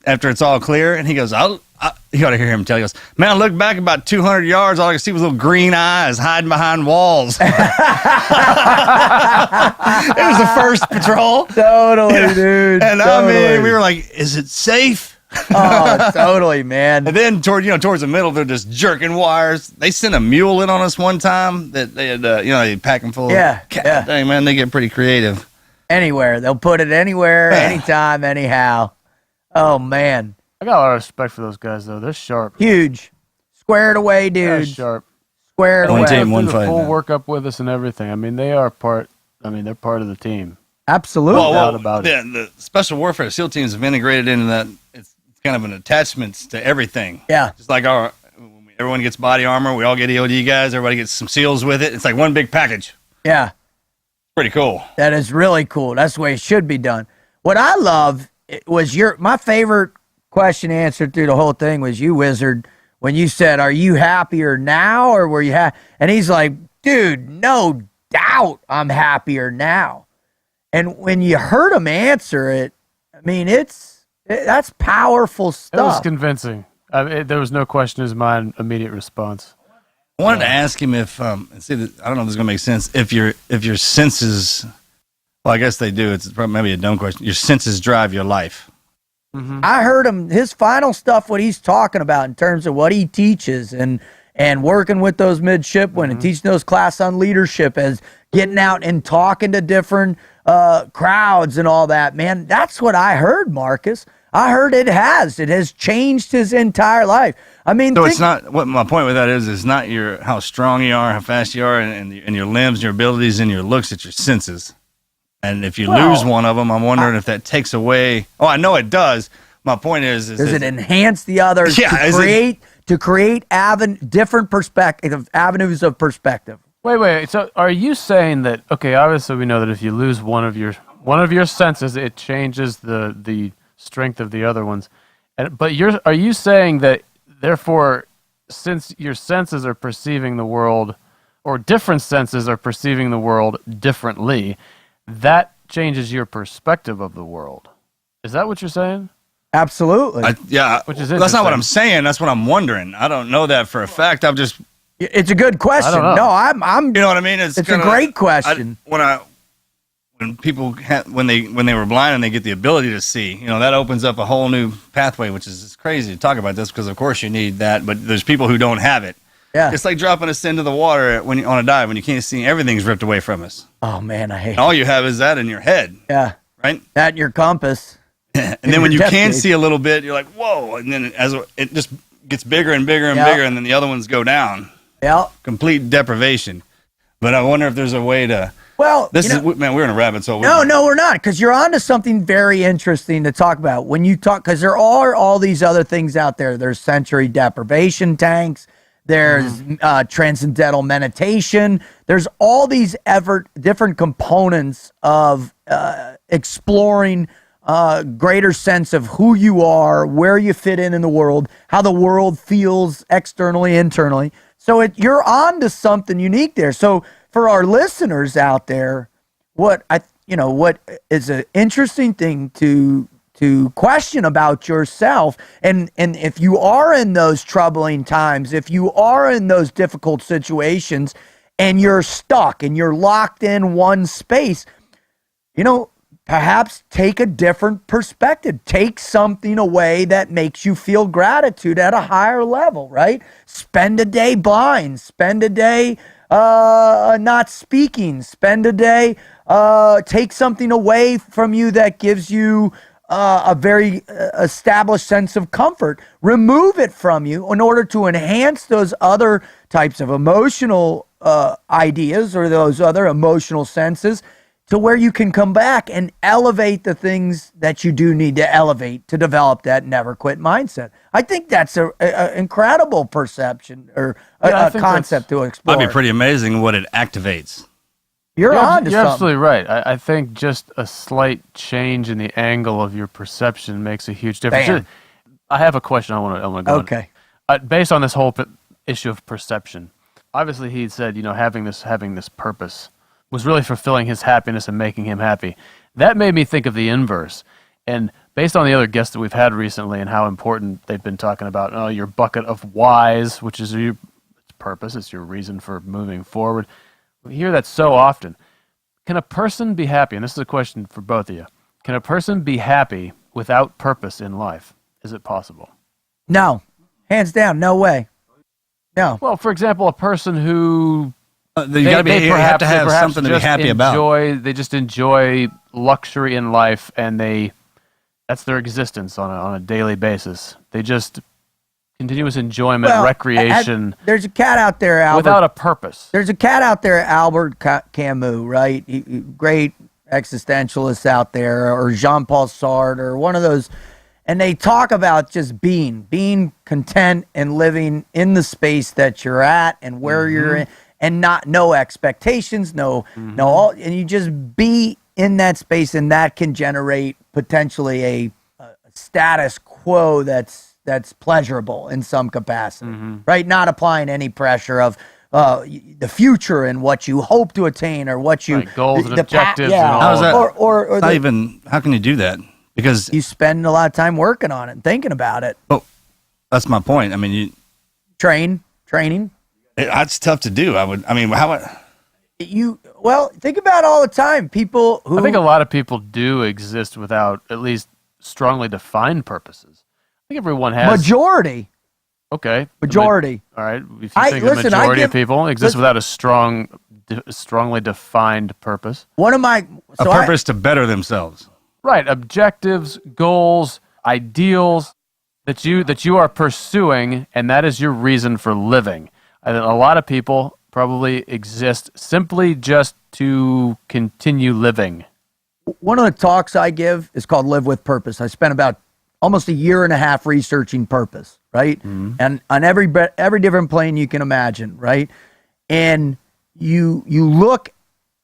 after it's all clear, and he goes, you got to hear him tell you, man, I looked back about 200 yards. All I could see was little green eyes hiding behind walls. It was the first patrol. Totally, dude. And totally. I mean, we were like, is it safe? Oh, totally, man. And then towards the middle, they're just jerking wires. They sent a mule in on us one time that they had, they pack them full. Yeah. Dang, man, they get pretty creative. Anywhere. They'll put it anywhere, anytime, anyhow. Oh, man. I got a lot of respect for those guys, though. They're sharp. Huge. Squared away, They're dude. sharp. Squared One away. team, one Through fight. the full man. workup with us and everything. I mean, they're part of the team. Absolutely. doubt about it. The special warfare SEAL teams have integrated into that. It's kind of an attachment to everything. Yeah. Just like everyone gets body armor, we all get EOD guys, everybody gets some SEALs with it. It's like one big package. Yeah. Pretty cool. That is really cool. That's the way it should be done. What I love was my favorite question answered through the whole thing was you, Wizard, when you said, are you happier now or were you happy? And he's like, dude, no doubt I'm happier now. And when you heard him answer it, I mean, that's powerful It was stuff. convincing. There was no question in his mind. Immediate response. I wanted to ask him if, I don't know if this is going to make sense, if your senses, well, I guess they do. It's probably maybe a dumb question. Your senses drive your life. I heard him, his final stuff, what he's talking about in terms of what he teaches and working with those midshipmen and teaching those class on leadership as getting out and talking to different crowds and all that, man. That's what I heard, Marcus. I heard it has changed his entire life. I mean, So it's not, what my point with that is, it's not how strong you are, how fast you are, and your limbs, your abilities, and your looks, it's your senses. And if you lose one of them, I'm wondering if that takes away. Oh, I know it does. My point is does it enhance the others to create different avenues of perspective? Wait. So are you saying that? Okay, obviously we know that if you lose one of your senses, it changes the strength of the other ones. But are you saying that therefore, since your senses are perceiving the world, or different senses are perceiving the world differently, that changes your perspective of the world? Is that what you're saying? Absolutely. Which is that's not what interesting. I'm saying. That's what I'm wondering. I don't know that for a fact. It's a good question. I don't know. No, I'm. You know what I mean? It's a great question. When people when they were blind and they get the ability to see, that opens up a whole new pathway, which is crazy to talk about this because of course you need that, but there's people who don't have it. Yeah. It's like dropping us into the water on a dive when you can't see, everything's ripped away from us. Oh man, I hate And all you have is that in your head. Yeah. Right? That and your compass. And then when you Your can depth see a little bit, you're like, whoa. And then as it just gets bigger and bigger and bigger, and then the other ones go down. Yeah. Complete deprivation. But I wonder if there's a way to. Well, Man, we're in a rabbit hole. No, we're not, because you're onto something very interesting to talk about. When you talk, because there are all these other things out there. There's sensory deprivation tanks. There's transcendental meditation. There's all these different components of exploring greater sense of who you are, where you fit in the world, how the world feels externally, internally. So you're on to something unique there. So for our listeners out there, what is an interesting thing to question about yourself, and if you are in those troubling times, if you are in those difficult situations, and you're stuck and you're locked in one space, perhaps take a different perspective. Take something away that makes you feel gratitude at a higher level, right? Spend a day blind. Spend a day not speaking. Spend a day, take something away from you that gives you a very established sense of comfort. Remove it from you in order to enhance those other types of emotional ideas or those other emotional senses. to where you can come back and elevate the things that you do need to elevate to develop that never quit mindset. I think that's a incredible perception or a concept to explore. Might be pretty amazing what it activates. You're on to You're something. absolutely right. I think just a slight change in the angle of your perception makes a huge difference. Bam. I have a question I want to go Okay. based on this whole issue of perception. Obviously, he said, having this purpose was really fulfilling his happiness and making him happy. That made me think of the inverse. And based on the other guests that we've had recently and how important they've been talking about, your bucket of whys, which is your purpose, it's your reason for moving forward. We hear that so often. Can a person be happy? And this is a question for both of you. Can a person be happy without purpose in life? Is it possible? No. Hands down, no way. No. Well, for example, a person who You have to have something to be happy about. They just enjoy luxury in life, and that's their existence on a daily basis. They just continuous enjoyment, recreation. There's a cat out there, Albert. Without a purpose. There's a cat out there, Albert Camus, right? Great existentialists out there, or Jean-Paul Sartre, or one of those. And they talk about just being content and living in the space that you're at and where you're in. And no expectations, and you just be in that space, and that can generate potentially a status quo that's pleasurable in some capacity, right? Not applying any pressure of the future and what you hope to attain or what you goals and objectives. Yeah, and all How's that? or Not even. How can you do that? Because you spend a lot of time working on it and thinking about it. Well, that's my point. I mean, Training. That's tough to do. Think about all the time people who I think a lot of people do exist without at least strongly defined purposes. I think everyone has majority. Okay. Majority. All right. If you think the majority of people exist without a strongly defined purpose. A purpose to better themselves. Right. Objectives, goals, ideals that you are pursuing, and that is your reason for living. And a lot of people probably exist simply just to continue living. One of the talks I give is called Live with Purpose. I spent about almost a year and a half researching purpose, right? And on every different plane you can imagine, right? And you look,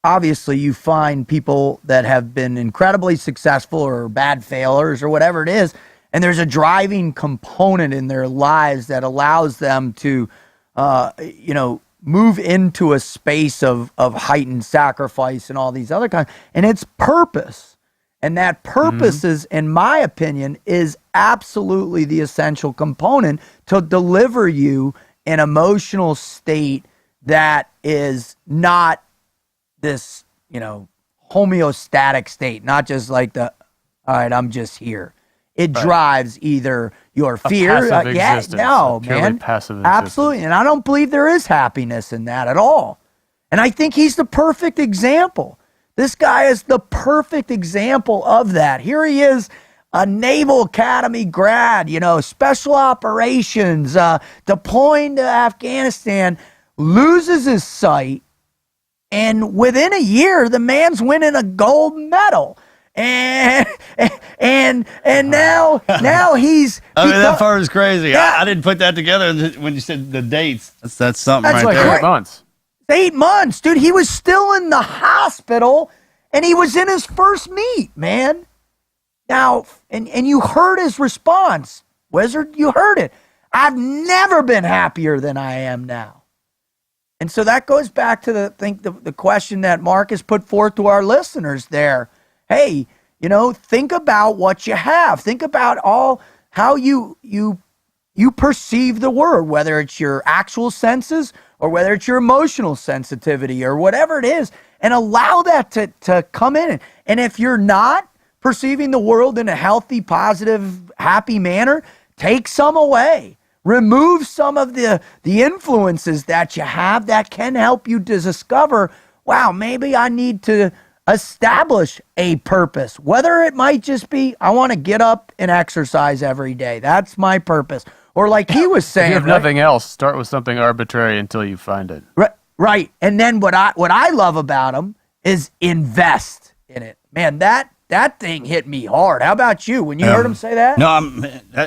obviously you find people that have been incredibly successful or bad failures or whatever it is, and there's a driving component in their lives that allows them to move into a space of heightened sacrifice and all these other kinds. And it's purpose. And that purpose is, in my opinion, is absolutely the essential component to deliver you an emotional state that is not this, homeostatic state, not just like all right, I'm just here. It drives either your fear. Passive existence, man. Passive Absolutely. And I don't believe there is happiness in that at all. And I think he's the perfect example. This guy is the perfect example of that. Here he is, a Naval Academy grad, special operations, deploying to Afghanistan, loses his sight, and within a year, the man's winning a gold medal. And now he's. That part is crazy. Yeah. I didn't put that together when you said the dates. That's something That's right like there. 8 months. 8 months, dude. He was still in the hospital, and he was in his first meet, man. Now, and you heard his response, Wizard. You heard it. I've never been happier than I am now. And so that goes back to the question that Marcus put forth to our listeners there. Hey, think about what you have. Think about how you perceive the world, whether it's your actual senses or whether it's your emotional sensitivity or whatever it is, and allow that to come in. And if you're not perceiving the world in a healthy, positive, happy manner, take some away. Remove some of the influences that you have that can help you to discover, wow, maybe I need to establish a purpose, whether it might just be, I want to get up and exercise every day. That's my purpose. Or like he was saying, If you have nothing else, start with something arbitrary until you find it. Right. And then what I love about him is invest in it. Man, that thing hit me hard. How about you when you heard him say that? No,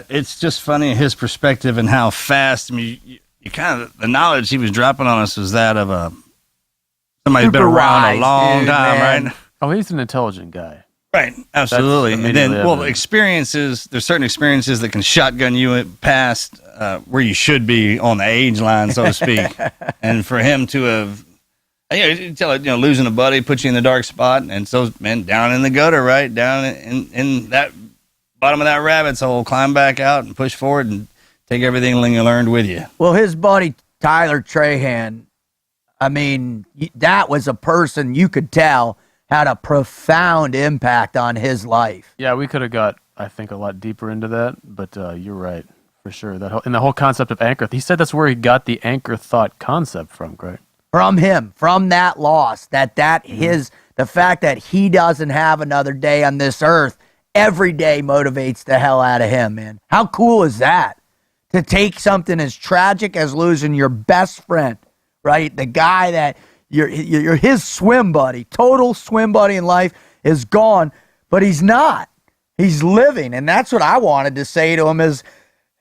it's just funny his perspective and how fast. I mean, you kind of the knowledge he was dropping on us was that of somebody who's been around a long time, man. right? Oh, he's an intelligent guy. Right, absolutely. And then, immediately experiences. There's certain experiences that can shotgun you past where you should be on the age line, so to speak. And for him to have, losing a buddy put you in the dark spot, and so man, down in the gutter, right, down in that bottom of that rabbit's hole, climb back out and push forward and take everything you learned with you. Well, his buddy Tyler Trahan, I mean, that was a person you could tell had a profound impact on his life. Yeah, we could have got, I think, a lot deeper into that, but you're right, for sure. And the whole concept of anchor, he said that's where he got the anchor thought concept from, Greg. From him, from that loss, the fact that he doesn't have another day on this earth, every day motivates the hell out of him, man. How cool is that? To take something as tragic as losing your best friend, right? The guy that you're his swim buddy, total swim buddy in life, is gone, but he's not. He's living, and that's what I wanted to say to him is,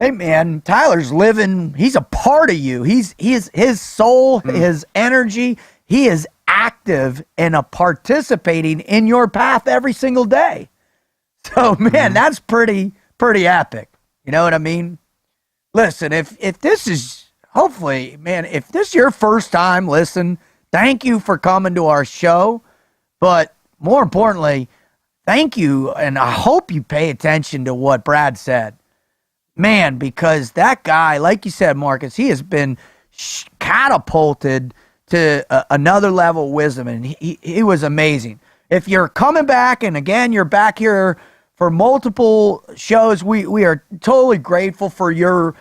hey, man, Tyler's living. He's a part of you. He's his soul, his energy. He is active and participating in your path every single day. So, man, that's pretty epic. You know what I mean? Listen, if this is, hopefully, man, if this is your first time, listen, thank you for coming to our show. But more importantly, thank you, and I hope you pay attention to what Brad said. Man, because that guy, like you said, Marcus, he has been catapulted to another level of wisdom, and he was amazing. If you're coming back, and again, you're back here for multiple shows, we are totally grateful for your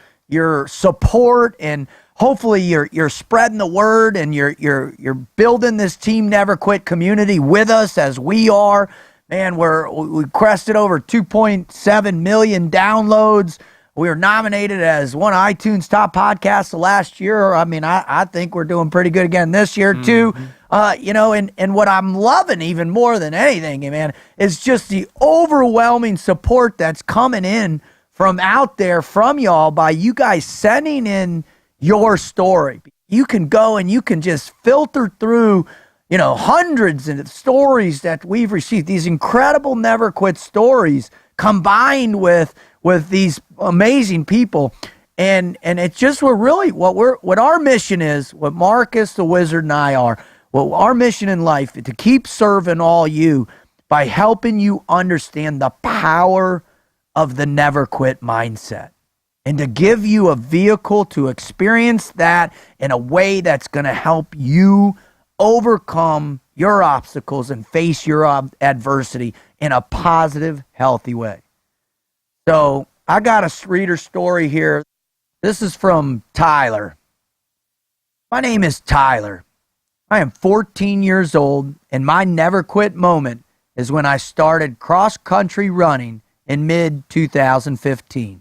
support, and hopefully you're spreading the word, and you're building this Team Never Quit community with us as we are. Man, we crested over 2.7 million downloads. We were nominated as one of iTunes top podcasts of last year. I mean, I think we're doing pretty good again this year too. And what I'm loving even more than anything, man, is just the overwhelming support that's coming in from out there from y'all by you guys sending in your story. You can go and you can just filter through, hundreds of stories that we've received, these incredible Never Quit stories combined with these amazing people. And it's just what our mission is, what Marcus the Wizard and I are, what our mission in life is to keep serving all you by helping you understand the power of the never quit mindset, and to give you a vehicle to experience that in a way that's going to help you overcome your obstacles and face your adversity in a positive, healthy way. So I got a reader story here. This is from Tyler. My name is Tyler. I am 14 years old, and my never quit moment is when I started cross-country running in mid-2015.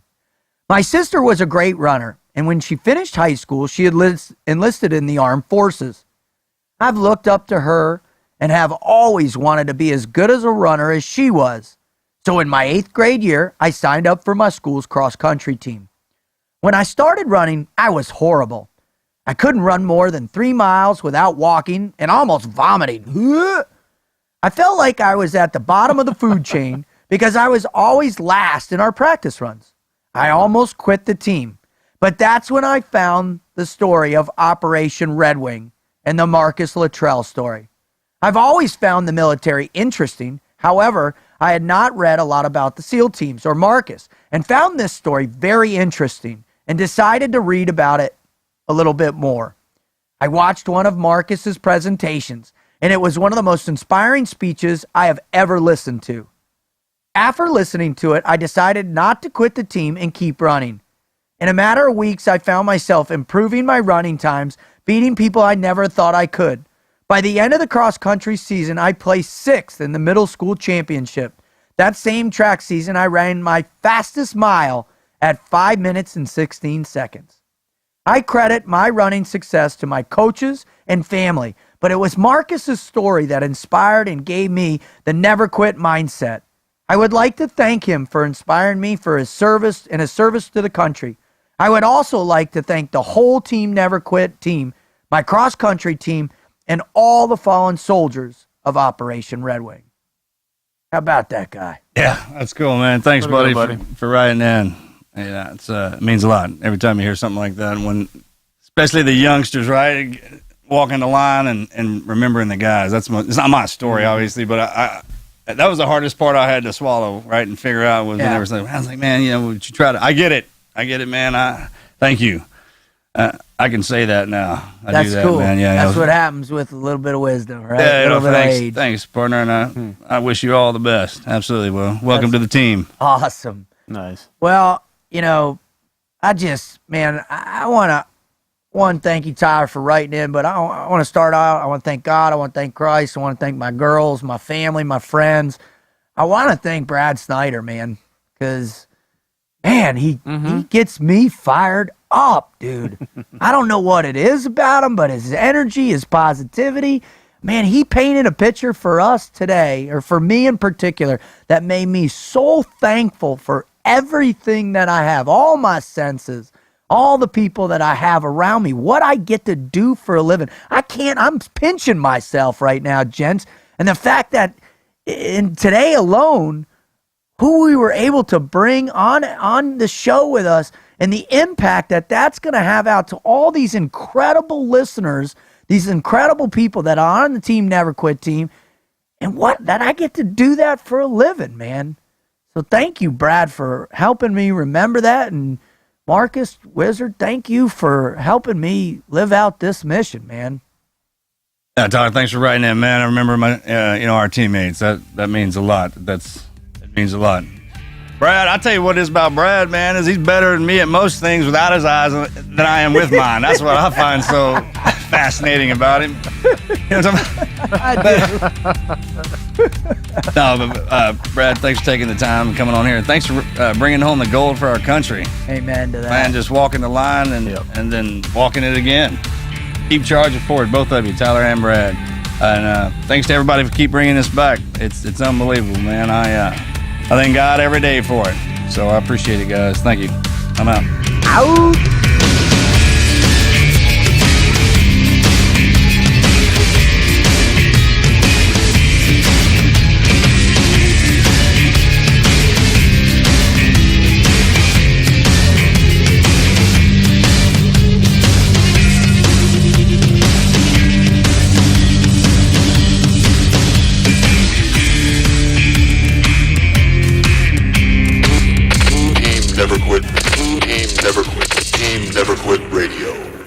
My sister was a great runner, and when she finished high school, she had enlisted in the armed forces. I've looked up to her and have always wanted to be as good as a runner as she was. So in my 8th grade year, I signed up for my school's cross-country team. When I started running, I was horrible. I couldn't run more than 3 miles without walking and almost vomiting. I felt like I was at the bottom of the food chain because I was always last in our practice runs. I almost quit the team, but that's when I found the story of Operation Red Wing and the Marcus Luttrell story. I've always found the military interesting. However, I had not read a lot about the SEAL teams or Marcus, and found this story very interesting and decided to read about it a little bit more. I watched one of Marcus's presentations, and it was one of the most inspiring speeches I have ever listened to. After listening to it, I decided not to quit the team and keep running. In a matter of weeks, I found myself improving my running times, beating people I never thought I could. By the end of the cross-country season, I placed 6th in the middle school championship. That same track season, I ran my fastest mile at 5 minutes and 16 seconds. I credit my running success to my coaches and family, But it was Marcus's story that inspired and gave me the never quit mindset. I would like to thank him for inspiring me for his service and his service to the country. I would also like to thank the whole Team Never Quit team, my cross-country team, and all the fallen soldiers of Operation Red Wing. How about that guy? Yeah, that's cool, man. Thanks, Pretty buddy, good, for writing in. Yeah, it means a lot every time you hear something like that. Especially the youngsters, right? Walking the line and remembering the guys. It's not my story, obviously, but I that was the hardest part I had to swallow, right, and figure out was when they were saying, I was like, man, would you try to? I get it, man. Thank you. I can say that now. That's do that, cool. Man. Yeah, that's what happens with a little bit of wisdom, right? Yeah, a little bit of age. Thanks, partner, and I wish you all the best. Absolutely, Will. Welcome to the team. Awesome. Nice. Well, I want to thank you, Tyler, for writing in, but I want to start out. I want to thank God. I want to thank Christ. I want to thank my girls, my family, my friends. I want to thank Brad Snyder, man, because, man, he gets me fired up, dude. I don't know what it is about him, but his energy, his positivity, man, he painted a picture for us today, or for me in particular, that made me so thankful for everything that I have, all my senses, all the people that I have around me, what I get to do for a living. I'm pinching myself right now, gents. And the fact that in today alone, who we were able to bring on the show with us and the impact that that's going to have out to all these incredible listeners, these incredible people that are on the Team Never Quit team, and that I get to do that for a living, man. So thank you, Brad, for helping me remember that. And Marcus, Wizard, thank you for helping me live out this mission, man. Yeah, Tyler, thanks for writing in, man. I remember our teammates. That means a lot. It means a lot. Brad, I tell you what it is about Brad, man, is he's better than me at most things without his eyes than I am with mine. That's what I find so fascinating about him. You know what I'm No, but Brad, thanks for taking the time and coming on here. And thanks for bringing home the gold for our country. Amen to that. Man, just walking the line and then walking it again. Keep charging forward, both of you, Tyler and Brad. And thanks to everybody for keep bringing us back. It's unbelievable, man. I thank God every day for it. So I appreciate it, guys. Thank you. I'm out. Out. Never quit. Team Never Quit. Team Never Quit Radio.